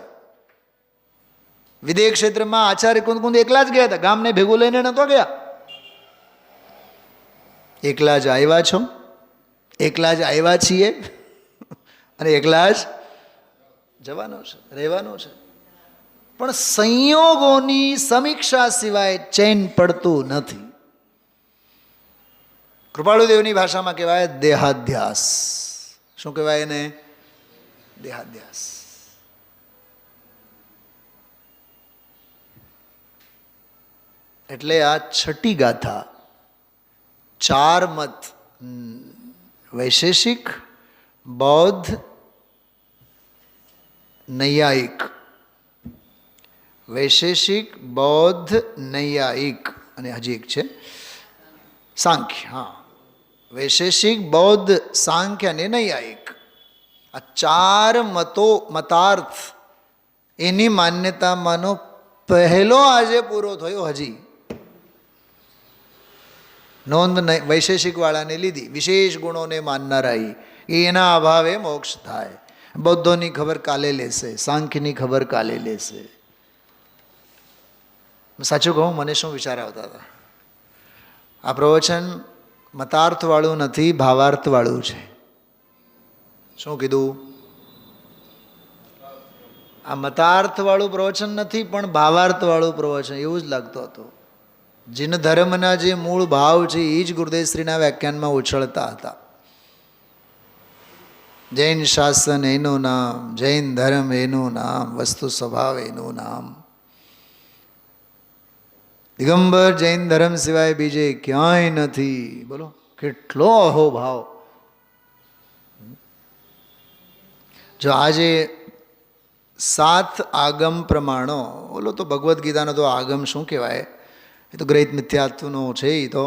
વિદેહ ક્ષેત્રમાં આચાર્ય કુંદ એકલા જ ગયા હતા, ગામને ભેગું લઈને નતો ગયા. એકલા જ આવ્યા છો, એકલા જ આવ્યા છીએ અને એકલા જ જવાનું છે, રહેવાનું છે. પણ સંયોગોની સમીક્ષા સિવાય ચેન પડતું નથી. કૃપાળુદેવની ભાષામાં કહેવાય દેહાધ્યાસ. શું કહેવાય એને? દેહાધ્યાસ. એટલે આ છઠ્ઠી ગાથા ચાર મત, વૈશેષિક, બૌદ્ધ, નૈયાયિક. વૈશેષિક, બૌદ્ધ, નૈયાયિક અને હજી એક છે સાંખ્ય. હા, વૈશેષિક, બૌદ્ધ, સાંખ્ય અને નૈયાયિક. આ ચાર મતાર્થ એની માન્યતામાંનો પહેલો આજે પૂરો થયો. હજી નોંધ વૈશેષિક વાળાને લીધી. વિશેષ ગુણોને માનનારા એના અભાવે મોક્ષ થાય. બૌદ્ધોની ખબર કાલે લેશે, સાંખ્યની ખબર કાલે લેશે. સાચું કહું, મને શું વિચાર આવતા હતા, આ પ્રવચન મતાર્થવાળું નથી, ભાવાર્થવાળું છે. શું કીધું? આ મતાર્થવાળું પ્રવચન નથી પણ ભાવાર્થવાળું પ્રવચન, એવું જ લાગતું હતું. જીન ધર્મના જે મૂળ ભાવ છે એ જ ગુરુદેવશ્રીના વ્યાખ્યાનમાં ઉછળતા હતા. જૈન શાસન એનું નામ, જૈન ધર્મ એનું નામ, વસ્તુ સ્વભાવ એનું નામ. દિગંબર જૈન ધર્મ સિવાય બીજે ક્યાંય નથી. બોલો કેટલો અહોભાવ. જો આજે 7 આગમ પ્રમાણો, બોલો તો ભગવદ્ ગીતાનો તો આગમ શું કહેવાય, એ તો ગ્રહિત મિથ્યાત્વનો છે. એ તો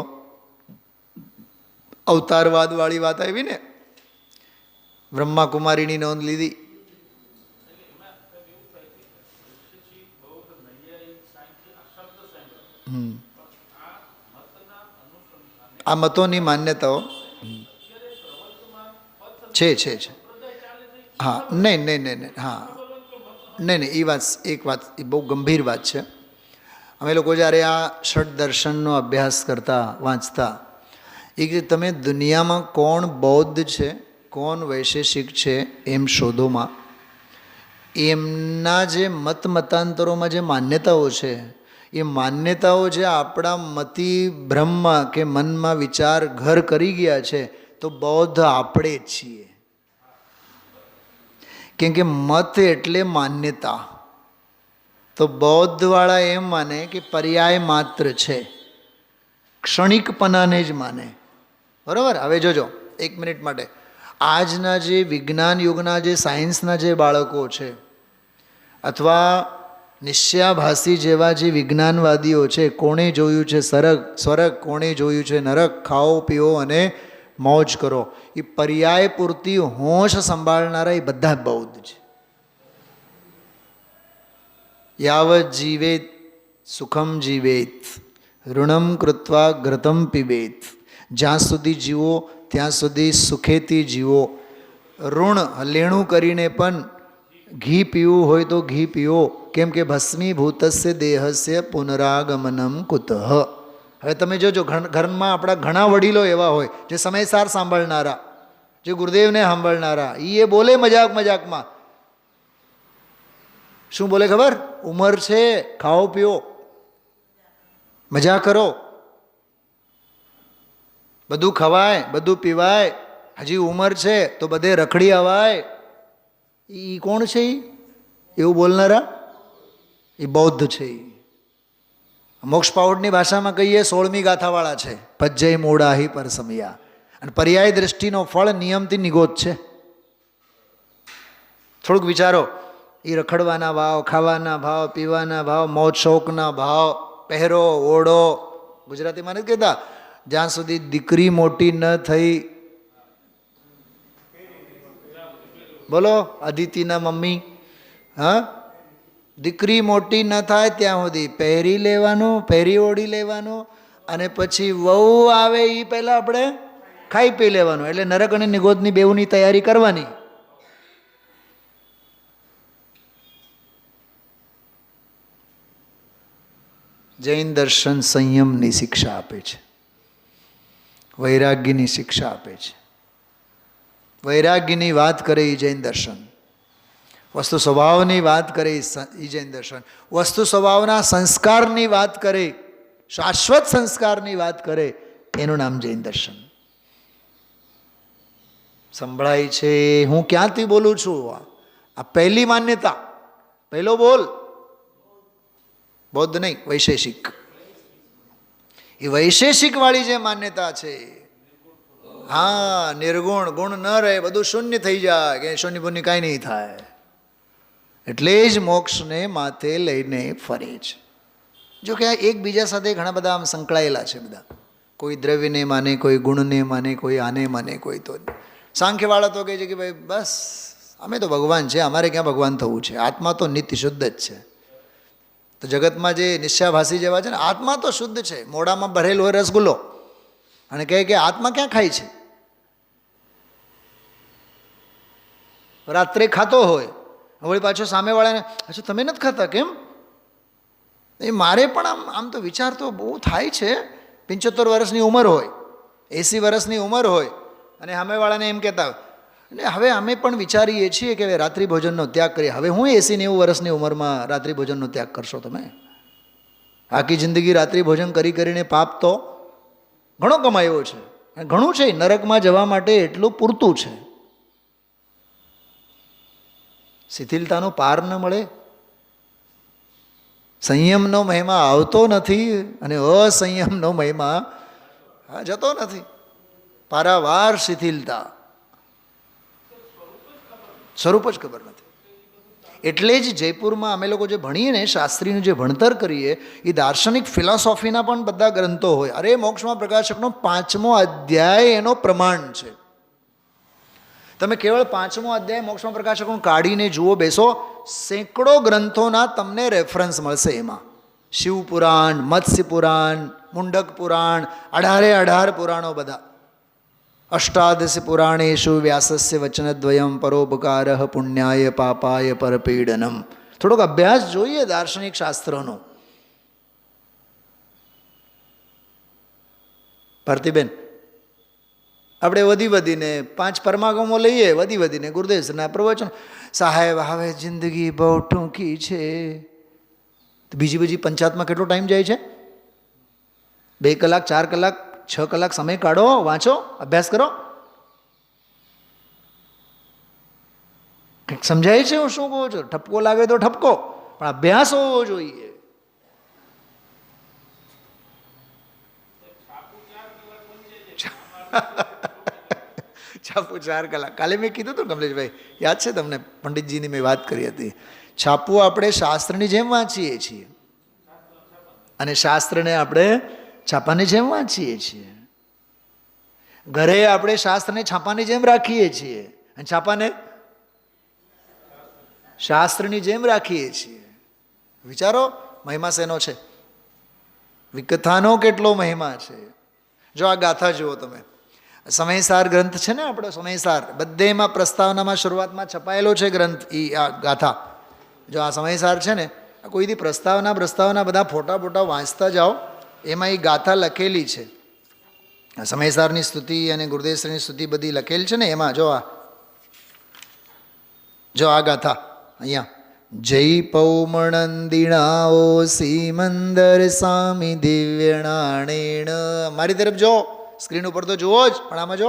અવતારવાદ વાળી વાત આવી ને. બ્રહ્માકુમારીની નોંધ લીધી. આ મતોની માન્યતાઓ છે. હા, નહીં. હા, નહીં. એ વાત, એક વાત, એ બહુ ગંભીર વાત છે. અમે લોકો જ્યારે આ ષડ દર્શનનો અભ્યાસ કરતા, વાંચતા, એ કે તમે દુનિયામાં કોણ બૌદ્ધ છે, કોણ વૈશેષિક છે એમ શોધોમાં એમના જે મતાંતરોમાં જે માન્યતાઓ છે, એ માન્યતાઓ જે આપણા મતિ ભ્રમમાં કે મનમાં વિચાર ઘર કરી ગયા છે, તો બૌદ્ધ આપણે જ છીએ. કેમ કે મત એટલે માન્યતા. તો બૌદ્ધવાળા એમ માને કે પર્યાય માત્ર છે, ક્ષણિકપણાને જ માને. બરાબર? હવે જોજો 1 મિનિટ માટે, આજના જે વિજ્ઞાન યુગના જે સાયન્સના જે બાળકો છે, અથવા નિશ્ચયાભાસી જેવા જે વિજ્ઞાનવાદીઓ છે, કોણે જોયું છે સ્વર્ગ, કોણે જોયું છે નરક, ખાઓ પીઓ અને મોજ કરો, એ પર્યાય પૂરતી હોશ સંભાળનારા એ બધા બૌદ્ધ છે. યાવત જીવેત સુખમ જીવેત ઋણમ કૃત્વા ઘૃતમ પીબેત. જ્યાં સુધી જીવો ત્યાં સુધી સુખેથી જીવો. ઋણ લેણું કરીને પણ ઘી પીવું હોય તો ઘી પીવો, કેમ કે ભસ્મીભૂતસ્ય દેહસ્ય પુનરાગમનમ કુતઃ. હવે તમે જોજો, ઘરમાં આપણા ઘણા વડીલો એવા હોય જે સમયસાર સાંભળનારા, જે ગુરુદેવને સાંભળનારા, એ બોલે મજાકમાં. શું બોલે ખબર? ઉંમર છે, ખાઓ પીઓ, મજા કરો, બધું ખવાય, બધું પીવાય, હજી ઉંમર છે તો બધે રખડી આવાય. એ કોણ છે? એવું બોલનારા એ બૌદ્ધ છે. મોક્ષ પાવડની ભાષામાં કહીએ 16મી ગાથાવાળા છે. પજ્જય મોડાહી પર સમયા. અને પર્યાય દ્રષ્ટિનો ફળ નિયમથી નિગોત છે. થોડુંક વિચારો, એ રખડવાના ભાવ, ખાવાના ભાવ, પીવાના ભાવ, મોજ શોકના ભાવ, પહેરો ઓઢો. ગુજરાતીમાં નથી કહેતા, જ્યાં સુધી દીકરી મોટી ન થઈ, બોલો અદિતિના મમ્મી, હા, દીકરી મોટી ન થાય ત્યાં સુધી પહેરી લેવાનું, પહેરી ઓઢી લેવાનું, અને પછી વહુ આવે એ પહેલાં આપણે ખાઈ પી લેવાનું. એટલે નરક અને નિગોદની બેઉની તૈયારી કરવાની. જૈન દર્શન સંયમની શિક્ષા આપે છે, વૈરાગ્યની શિક્ષા આપે છે. વૈરાગ્યની વાત કરે એ જૈન દર્શન, વસ્તુ સ્વભાવની વાત કરે એ જૈન દર્શન, વસ્તુ સ્વભાવના સંસ્કારની વાત કરે, શાશ્વત સંસ્કારની વાત કરે, એનું નામ જૈન દર્શન. સંભળાય છે? હું ક્યાંથી બોલું છું? આ પહેલી માન્યતા, પહેલો બોલ. બૌદ્ધ નહીં, વૈશેષિક. એ વૈશેષિકવાળી જે માન્યતા છે, હા, નિર્ગુણ, ગુણ ન રહે, બધું શૂન્ય થઈ જાય, કે શૂન્ય પુણ્ય કાંઈ નહીં થાય, એટલે જ મોક્ષને માથે લઈને ફરે છે. જો કે આ એકબીજા સાથે ઘણા બધા આમ સંકળાયેલા છે બધા. કોઈ દ્રવ્યને માને, કોઈ ગુણને માને, કોઈ આને માને, કોઈ તો. સાંખ્યવાળા તો કહે છે કે ભાઈ બસ અમે તો ભગવાન છે, અમારે ક્યાં ભગવાન થવું છે, આત્મા તો નિત્ય શુદ્ધ જ છે. તો જગતમાં જે નિશ્ચયાભાસી જેવા છે ને, આત્મા તો શુદ્ધ છે, મોઢામાં ભરેલો હોય રસગુલ્લો, અને કહે કે આત્મા ક્યાં ખાય છે, રાત્રે ખાતો હોય, વળી પાછો સામેવાળાને અચ્છા તમે નથી ખાતા કેમ? એ મારે પણ આમ તો વિચાર તો બહુ થાય છે, 75 વર્ષની ઉંમર હોય, 80 વર્ષની ઉંમર હોય, અને સામેવાળાને એમ કહેતા એટલે હવે અમે પણ વિચારીએ છીએ કે રાત્રિ ભોજનનો ત્યાગ કરીએ. હવે હું 80-90 વર્ષની ઉંમરમાં રાત્રિ ભોજનનો ત્યાગ કરશો તમે? આખી જિંદગી રાત્રિ ભોજન કરી કરીને પાપ તો ઘણો કમાયો છે, ઘણું છે, નરકમાં જવા માટે એટલું પૂરતું છે. શિથિલતાનો પાર ન મળે, સંયમનો મહિમા આવતો નથી, અને અસંયમનો મહિમા જતો નથી. પારાવાર શિથિલતા, સ્વરૂપ જ ખબર નથી. એટલે જ જયપુરમાં અમે લોકો જે ભણીએ ને, શાસ્ત્રીનું જે ભણતર કરીએ, એ દાર્શનિક ફિલોસોફીના પણ બધા ગ્રંથો હોય. અરે મોક્ષમાં પ્રકાશકનો 5મો અધ્યાય એનો પ્રમાણ છે. તમે કેવળ 5મો અધ્યાય મોક્ષમાં પ્રકાશકનું કાઢીને જુઓ, બેસો, સેંકડો ગ્રંથોના તમને રેફરન્સ મળશે એમાં. શિવપુરાણ, મત્સ્ય પુરાણ, મુંડક પુરાણ, 18 પુરાણો બધા. અષ્ટાદશ પુરાણેશુ વ્યાસસ્ય વચનદ્વયમ પરોપકારઃ પુણ્યાય પાપાય પરપીડનમ. થોડોક અભ્યાસ જોઈએ દાર્શનિક શાસ્ત્રોનો. ભારતીબેન, આપણે વધીને 5 પરમાગમો લઈએ, વધીને ગુરુદેવના પ્રવચન. સાહેબ હવે જિંદગી બહુ ટૂંકી છે. તો બીજી પંચાયતમાં કેટલો ટાઈમ જાય છે? 2 કલાક, 4 કલાક, 6 કલાક સમય કાઢો, વાંચો, અભ્યાસ કરો. કંઈક સમજાય છે હું શું કહું છું? ઠપકો લાગે તો ઠપકો, પણ અભ્યાસ હોવો જોઈએ. છાપું 4 કલાક. કાલે મેં કીધું હતું કમલેશભાઈ, યાદ છે તમને? પંડિતજીની મેં વાત કરી હતી. છાપું આપણે શાસ્ત્રની જેમ વાંચીએ છીએ, અને શાસ્ત્રને આપણે છાપાની જેમ વાંચીએ છીએ. ઘરે આપણે શાસ્ત્રને છાપાની જેમ રાખીએ છીએ, અને છાપાને શાસ્ત્રની જેમ રાખીએ છીએ. વિચારો મહિમા શેનો છે, વિકથાનો કેટલો મહિમા છે. જો આ ગાથા જુઓ તમે, સમયસાર ગ્રંથ છે ને આપણો, સમયસાર, બધેમાં પ્રસ્તાવનામાં શરૂઆતમાં છપાયેલો છે ગ્રંથ. આ ગાથા જો આ સમયસાર છે ને, કોઈ દી પ્રસ્તાવના બધા ફોટા વાંચતા જાઓ, એમાં એ ગાથા લખેલી છે. સમયસારની સ્તુતિ અને ગુરુદેવશ્રીની સ્તુતિ બધી લખેલ છે ને એમાં. જો આ ગાથા અહીંયા, જય પૌમણંદિણાઓ સિમંદર સ્વામી દિવ્યણાણેણ. મારી તરફ જો, સ્ક્રીન ઉપર તો જુઓ જ, પણ આમાં જો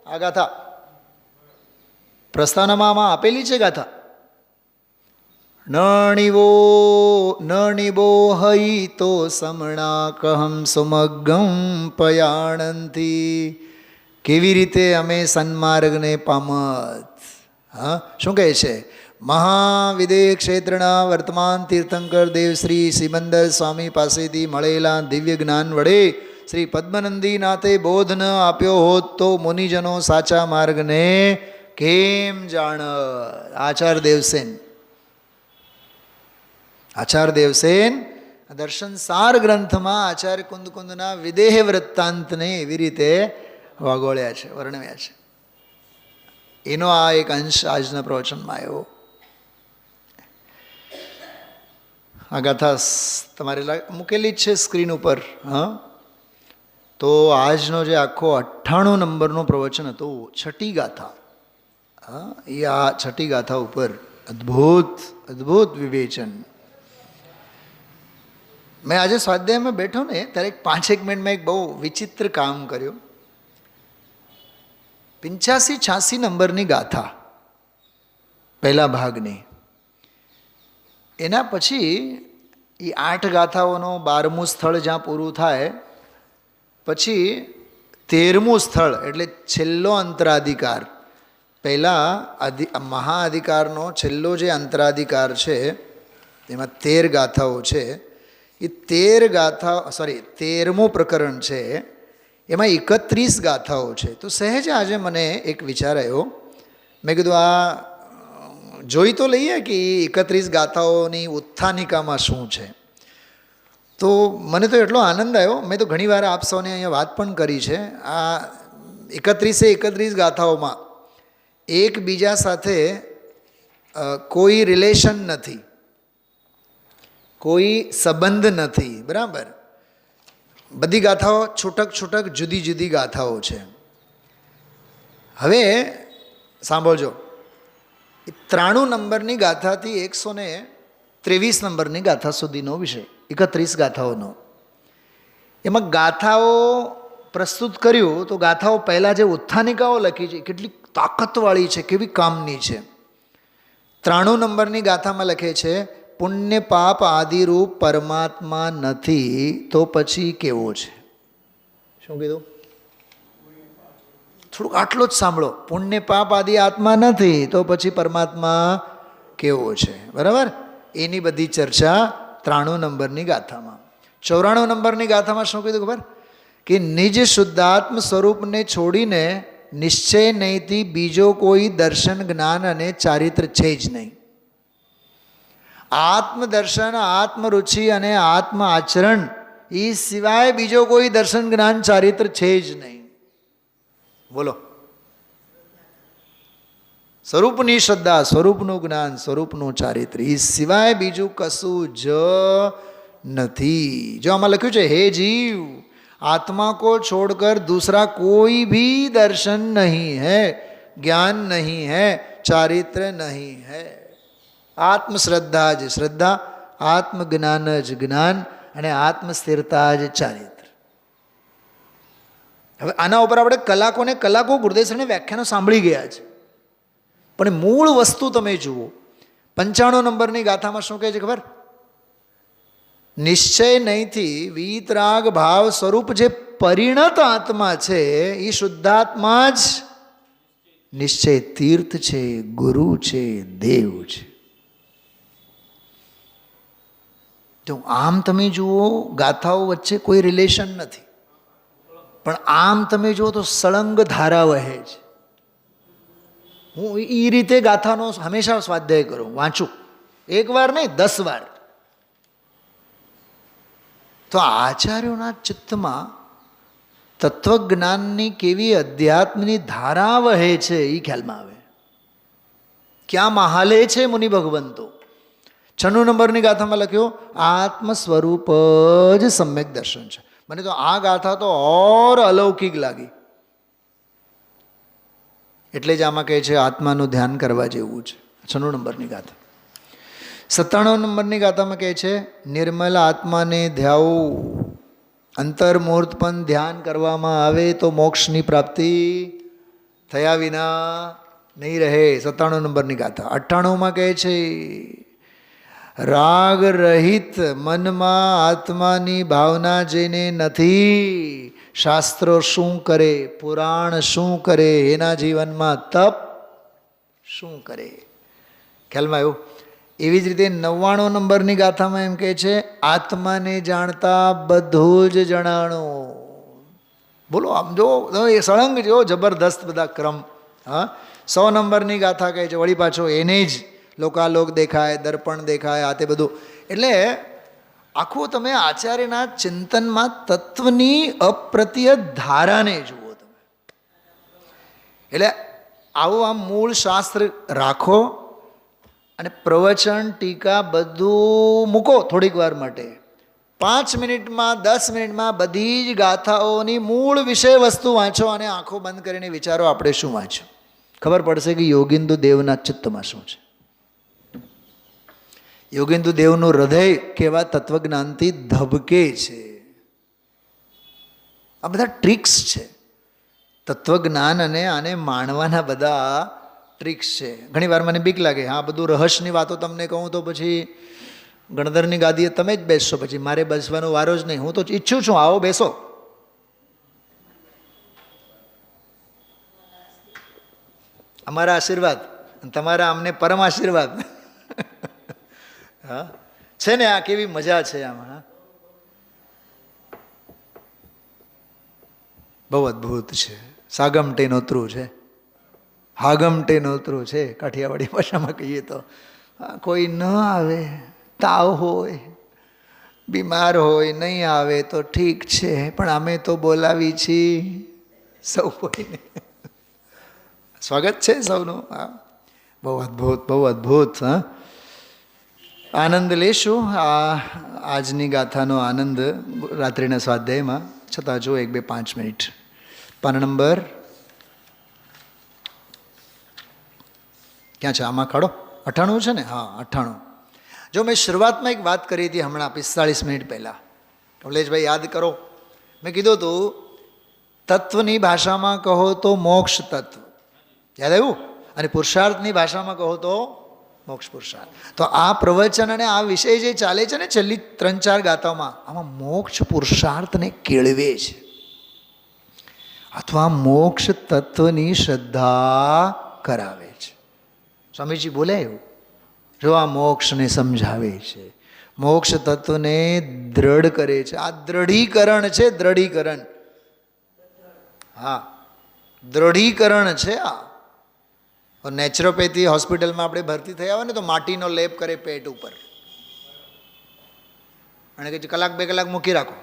આ ગાથા પ્રસ્તાવનામાં આમાં આપેલી છે ગાથા. નણિવો હઈ તો સમણાકહમ સુમગ્ગમ પયાણંતી. કેવી રીતે અમે સન્માર્ગને પામત. હા, શું કહે છે? મહાવિદેહ ક્ષેત્રના વર્તમાન તીર્થંકર દેવ શ્રી સિમંદર સ્વામી પાસેથી મળેલા દિવ્ય જ્ઞાન વડે શ્રી પદ્મનંદીનાથે બોધ ન આપ્યો હોત તો મુનિજનો સાચા માર્ગને કેમ જાણ. આચાર્ય દેવસેન દર્શન સાર ગ્રંથમાં આચાર્ય કુંદના વિદેહ વૃત્તાંતને એવી રીતે વાગોળ્યા છે, વર્ણવ્યા છે. એનો આ એક અંશ આજના પ્રવચનમાં આવ્યો. આ ગાથા તમારે મૂકેલી જ છે સ્ક્રીન ઉપર. હા, તો આજનો જે આખો 98 નંબરનું પ્રવચન હતું, છઠ્ઠી ગાથા. હા, એ આ છઠ્ઠી ગાથા ઉપર અદ્ભુત વિવેચન. મેં આજે સ્વાધ્યાયમાં બેઠો ને ત્યારે 5-1 મિનિટમાં એક બહુ વિચિત્ર કામ કર્યું. 85-86 નંબરની ગાથા, પહેલા ભાગની. એના પછી એ 8 ગાથાઓનું 12મું સ્થળ જ્યાં પૂરું થાય પછી 13મું સ્થળ એટલે છેલ્લો અંતરાધિકાર. પહેલાં મહાઅધિકારનો છેલ્લો જે અંતરાધિકાર છે એમાં 13 ગાથાઓ છે. એ 13 ગાથા 13મું પ્રકરણ છે, એમાં 31 ગાથાઓ છે. તો સહેજ આજે મને એક વિચાર આવ્યો, મેં કીધું આ જોઈ તો લઈએ કે 31 ગાથાઓની ઉત્થાનિકામાં શું છે. તો મને તો એટલો આનંદ આવ્યો, મેં તો ઘણીવાર આપ સૌને અહીંયા વાત પણ કરી છે. આ 31 ગાથાઓમાં એકબીજા સાથે કોઈ રિલેશન નથી, કોઈ સંબંધ નથી, બરાબર. બધી ગાથાઓ છૂટક છૂટક જુદી જુદી ગાથાઓ છે. હવે સાંભળજો, 93 નંબરની ગાથાથી 123 નંબરની ગાથા સુધીનો વિષય, 31 ગાથાઓનો. એમાં ગાથાઓ પ્રસ્તુત કર્યું તો ગાથાઓ પહેલાં જે ઉત્થાનિકાઓ લખી છે કેટલી તાકાતવાળી છે, કેવી કામની છે. 93 નંબરની ગાથામાં લખે છે, પુણ્ય પાપ આદિરૂપ પરમાત્મા નથી તો પછી કેવો છે? શું કીધું? થોડુંક આટલો જ સાંભળો. પુણ્ય પાપ આદિ આત્મા નથી તો પછી પરમાત્મા કેવો છે, બરાબર. એની બધી ચર્ચા 93 નંબરની ગાથામાં. 94 નંબરની ગાથામાં શું કીધું ખબર? કે નિજ શુદ્ધાત્મ સ્વરૂપને છોડીને નિશ્ચય નહીંથી બીજો કોઈ દર્શન, જ્ઞાન અને ચારિત્ર છે જ નહીં. આત્મદર્શન, આત્મરુચિ અને આત્મ આચરણ એ સિવાય બીજો કોઈ દર્શન, જ્ઞાન, ચારિત્ર છે જ નહીં. બોલો. સ્વરૂપની શ્રદ્ધા, સ્વરૂપનું જ્ઞાન, સ્વરૂપનું ચારિત્ર એ સિવાય બીજું કશું જ નથી. જો આમાં લખ્યું છે, હે જીવ, आत्मा को छोड़कर दूसरा कोई भी दर्शन नहीं है, ज्ञान नहीं है, चारित्र नहीं है. आत्मश्रद्धा જ શ્રદ્ધા, આત્મજ્ઞાન જ જ્ઞાન અને આત્મસ્થિરતા જ ચારિત્ર. હવે આના ઉપર આપણે કલાકો ગુરુદેવની વ્યાખ્યાનો સાંભળી ગયા છે, પણ મૂળ વસ્તુ તમે જુઓ. 95 નંબરની ગાથામાં શું કહે છે ખબર? નિશ્ચય નહીંથી વીતરાગ ભાવ સ્વરૂપ જે પરિણત આત્મા છે એ શુદ્ધાત્મા જ નિશ્ચય તીર્થ છે, ગુરુ છે, દેવ છે. તો આમ તમે જુઓ ગાથાઓ વચ્ચે કોઈ રિલેશન નથી, પણ આમ તમે જુઓ તો સળંગ ધારા વહે છે. હું એ રીતે ગાથાનો હંમેશા સ્વાધ્યાય કરું, વાંચું, એક વાર નહીં 10 વાર. તો આચાર્યોના ચિત્તમાં તત્વજ્ઞાનની કેવી અધ્યાત્મની ધારા વહે છે એ ખ્યાલમાં આવે. ક્યાં મહાલે છે મુનિ ભગવંતો. 96 નંબરની ગાથામાં લખ્યો, આત્મ સ્વરૂપ જ સમ્યક દર્શન છે. મને તો આ ગાથા તો ઓર અલૌકિક લાગી. એટલે જ આમાં કહે છે આત્માનું ધ્યાન કરવા જેવું છે. 96 નંબરની ગાથા. 97 નંબરની ગાથામાં કહે છે, નિર્મલ આત્માને ધ્યાવો, અંતર્મુહૂર્ત પણ ધ્યાન કરવામાં આવે તો મોક્ષની પ્રાપ્તિ થયા વિના નહીં રહે. 97 નંબરની ગાથા. 98માં કહે છે, રાગ રહિત મનમાં આત્માની ભાવના જેને નથી, શાસ્ત્રો શું કરે, પુરાણ શું કરે, એના જીવનમાં તપ શું કરે. ખ્યાલમાં આવ્યું? એવી જ રીતે 99 નંબરની ગાથામાં એમ કહે છે, આત્માને જાણતા બધું જ જણાણું. બોલો, આમ જો એ સળંગ જો જબરદસ્ત બધા ક્રમ. હા. 100 નંબરની ગાથા કહે છે, વળી પાછો એને જ લોકાલોક દેખાય, દર્પણ દેખાય, આ તે બધું. એટલે આખું તમે આચાર્યના ચિંતનમાં તત્વની અપ્રત્ય ધારાને જુઓ તમે. એટલે આવું આમ મૂળ શાસ્ત્ર રાખો અને પ્રવચન, ટીકા બધું મૂકો થોડીક વાર માટે. 5 મિનિટમાં 10 મિનિટમાં બધી જ ગાથાઓની મૂળ વિષય વસ્તુ વાંચો અને આંખો બંધ કરીને વિચારો આપણે શું વાંચ્યું. ખબર પડશે કે યોગિંદુ દેવના ચિત્તમાં શું છે. યોગિંદુ દેવનું હૃદય કેવા તત્વજ્ઞાનથી ધબકે છે. આ બધા ટ્રિક્સ છે. તત્વજ્ઞાન અને આને માણવાના બધા ટ્રિક્સ છે. ઘણી વાર મને બીક લાગે, હા બધું રહસ્યની વાતો તમને કહું તો પછી ગણધરની ગાદીએ તમે જ બેસશો, પછી મારે બેસવાનો વારો જ નહીં. હું તો ઈચ્છું છું આવો બેસો, અમારા આશીર્વાદ અને તમારા અમને પરમ આશીર્વાદ. હા છે ને, આ કેવી મજા છે આમાં. બહુ અદ્ભુત છે. સાગમટે નોતરું છે, હાગમટે નોતરું છે કાઠિયાવાડી ભાષામાં કહીએ તો. કોઈ ન આવે, તાવ હોય, બીમાર હોય, નહીં આવે તો ઠીક છે, પણ અમે તો બોલાવી છીએ સૌ કોઈને. સ્વાગત છે સૌનું. હા બહુ અદ્ભુત, બહુ અદ્ભુત. હા આનંદ લેશું આજની ગાથાનો આનંદ રાત્રિના સ્વાધ્યાયમાં. છતાં જો 1, 2, 5 મિનિટ. પાના નંબર ક્યાં છે? આમાં ખડો 98 છે ને? હા 98. જો મેં શરૂઆતમાં એક વાત કરી હતી હમણાં 45 મિનિટ પહેલાં. કમલેશભાઈ યાદ કરો, મેં કીધું હતું તત્વની ભાષામાં કહો તો મોક્ષ તત્વ. યાદ આવ્યું? અને પુરુષાર્થની ભાષામાં કહો તો મોક્ષ પુરુષાર્થ. તો આ પ્રવચન અને આ વિષય જે ચાલે છે ને છેલ્લી 3-4 ગાથાઓમાં, આમાં મોક્ષ પુરુષાર્થને કેળવે છે અથવા મોક્ષ તત્વની શ્રદ્ધા કરાવે છે. સ્વામીજી બોલે એવું, જો આ મોક્ષને સમજાવે છે, મોક્ષ તત્વને દ્રઢ કરે છે. આ દ્રઢીકરણ છે, દ્રઢીકરણ. હા દ્રઢીકરણ છે. આ નેચરોપેથી હોસ્પિટલમાં આપણે ભરતી થયા હોય ને તો માટીનો લેપ કરે પેટ ઉપર અને કે 1 કલાક 2 કલાક મૂકી રાખો.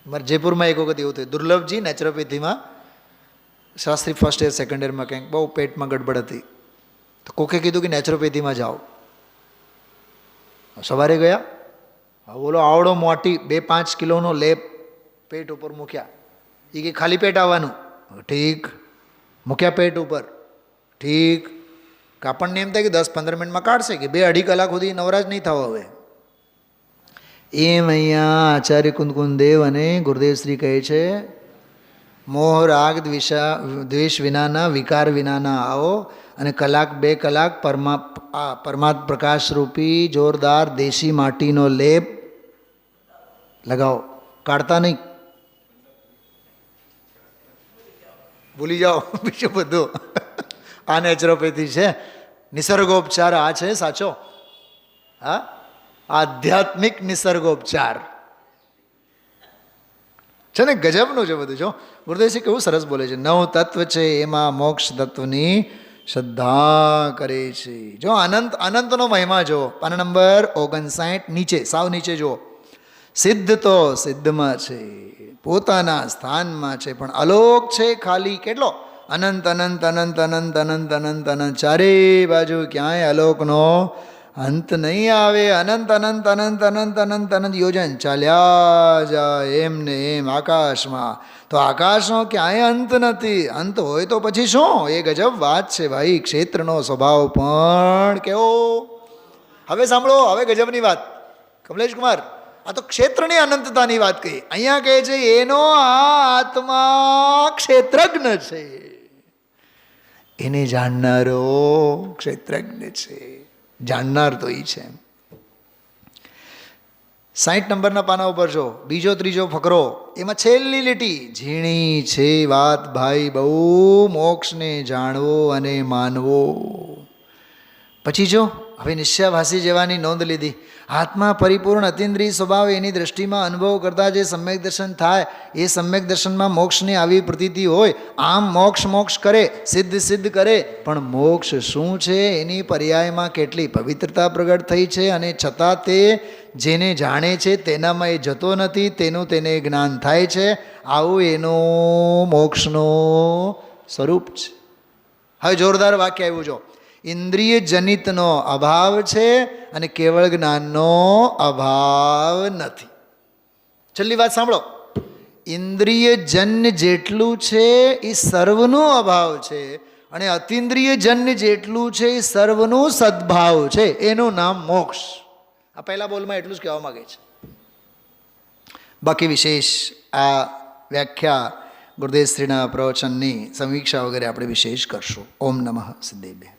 મારે જયપુરમાં એક વખત એવું થયું. દુર્લભજી નેચરોપેથીમાં શાસ્ત્રી ફર્સ્ટ યર સેકન્ડ યરમાં ક્યાંક બહુ પેટમાં ગડબડ હતી, તો કોકે કીધું કે નેચરોપેથીમાં જાઓ. સવારે ગયા, બોલો આવડો મોટી 2-5 કિલોનો લેપ પેટ ઉપર મૂક્યા. એ કે ખાલી પેટ આવવાનું. ઠીક, મૂક્યા પેટ ઉપર. ઠીક, આપણને એમ થાય કે 10-15 મિનિટમાં કાઢશે, કે 2-2.5 કલાક સુધી નવરાજ નહીં થવા. હવે એમ અહીંયા આચાર્ય કુંદકુંદ દેવ અને ગુરુદેવ શ્રી કહે છે, મોહ રાગ દ્વેષ વિનાના, વિકાર વિનાના આવો અને 1-2 કલાક પરમાત્મ પ્રકાશ રૂપી જોરદાર દેશી માટીનો લેપ લગાવો. કાઢતા નહીં, ભૂલી જાઓ બીજું બધું. આ નેચરોપેથી છે, નિસર્ગોપચાર આ છે સાચો. હા આધ્યાત્મિક નિસર્ગોપચાર છે ને, ગજબનું છે બધું. જો ગુરુદેવજી કેવું સરસ બોલે છે, 9 તત્વ છે એમાં મોક્ષ તત્વની શ્રદ્ધા કરે છે. જો અનંતનો મહિમા જો. પાના નંબર 59 નીચે, સાવ નીચે જુઓ. સિદ્ધ તો સિદ્ધમાં છે, પોતાના સ્થાનમાં છે, પણ અલોક છે ખાલી. કેટલો? અનંત અનંત અનંત અનંત અનંત અનંત અનંત. ચારે બાજુ ક્યાંય અલોકનો અંત નહીં આવે. અનંત અનંત અનંત અનંત અનંત અનંત યોજન ચાલ્યા જાય એમ ને એમ આકાશમાં. તો આકાશનો ક્યાંય અંત નથી. અંત હોય તો પછી શું? એ ગજબ વાત છે ભાઈ. ક્ષેત્રનો સ્વભાવ પણ કેવો. હવે સાંભળો, હવે ગજબની વાત. કમલેશ કુમાર, આ તો ક્ષેત્રની અનંતતાની વાત કહી. અહીંયા કહે છે એનો આ આત્મા ક્ષેત્રજ્ઞ છે, એને જાણનારો ક્ષેત્રજ્ઞ છે. જાણનાર તો એ છે. 60 નંબરના પાના ઉપર જો, બીજો ત્રીજો ફકરો, એમાં છેલ્લી લીટી ઝીણી છે વાત ભાઈ બહુ. મોક્ષને જાણવો અને માનવો. પછી જો હવે નિશ્ચયાભાસી જેવાની નોંધ લીધી. આત્મા પરિપૂર્ણ અતિન્દ્રિય સ્વભાવ, એની દ્રષ્ટિમાં અનુભવ કરતાં જે સમ્યક દર્શન થાય, એ સમ્યક દર્શનમાં મોક્ષની આવી પ્રતીતિ હોય. આમ મોક્ષ કરે, સિદ્ધ કરે, પણ મોક્ષ શું છે એની પર્યાયમાં કેટલી પવિત્રતા પ્રગટ થઈ છે, અને છતાં તે જેને જાણે છે તેનામાં એ જતો નથી, તેનું તેને જ્ઞાન થાય છે. આવું એનો મોક્ષનો સ્વરૂપ છે. હવે જોરદાર વાક્ય આવ્યું જો, ઇન્દ્રિય જનિતનો અભાવ છે અને કેવળ જ્ઞાનનો અભાવ નથી. છેલ્લી વાત સાંભળો, ઇન્દ્રિય જન્ય જેટલું છે એ સર્વનો અભાવ છે, અને અતિન્દ્રિય જન્ય જેટલું છે એ સર્વનું સદ્ભાવ છે. એનું નામ મોક્ષ. આ પહેલા બોલમાં એટલું જ કહેવા માગે છે. બાકી વિશેષ આ વ્યાખ્યા ગુરુદેવ શ્રીના પ્રવચનની સમીક્ષા વગેરે આપણે વિશેષ કરશું. ઓમ નમઃ સિદ્ધેભ્ય.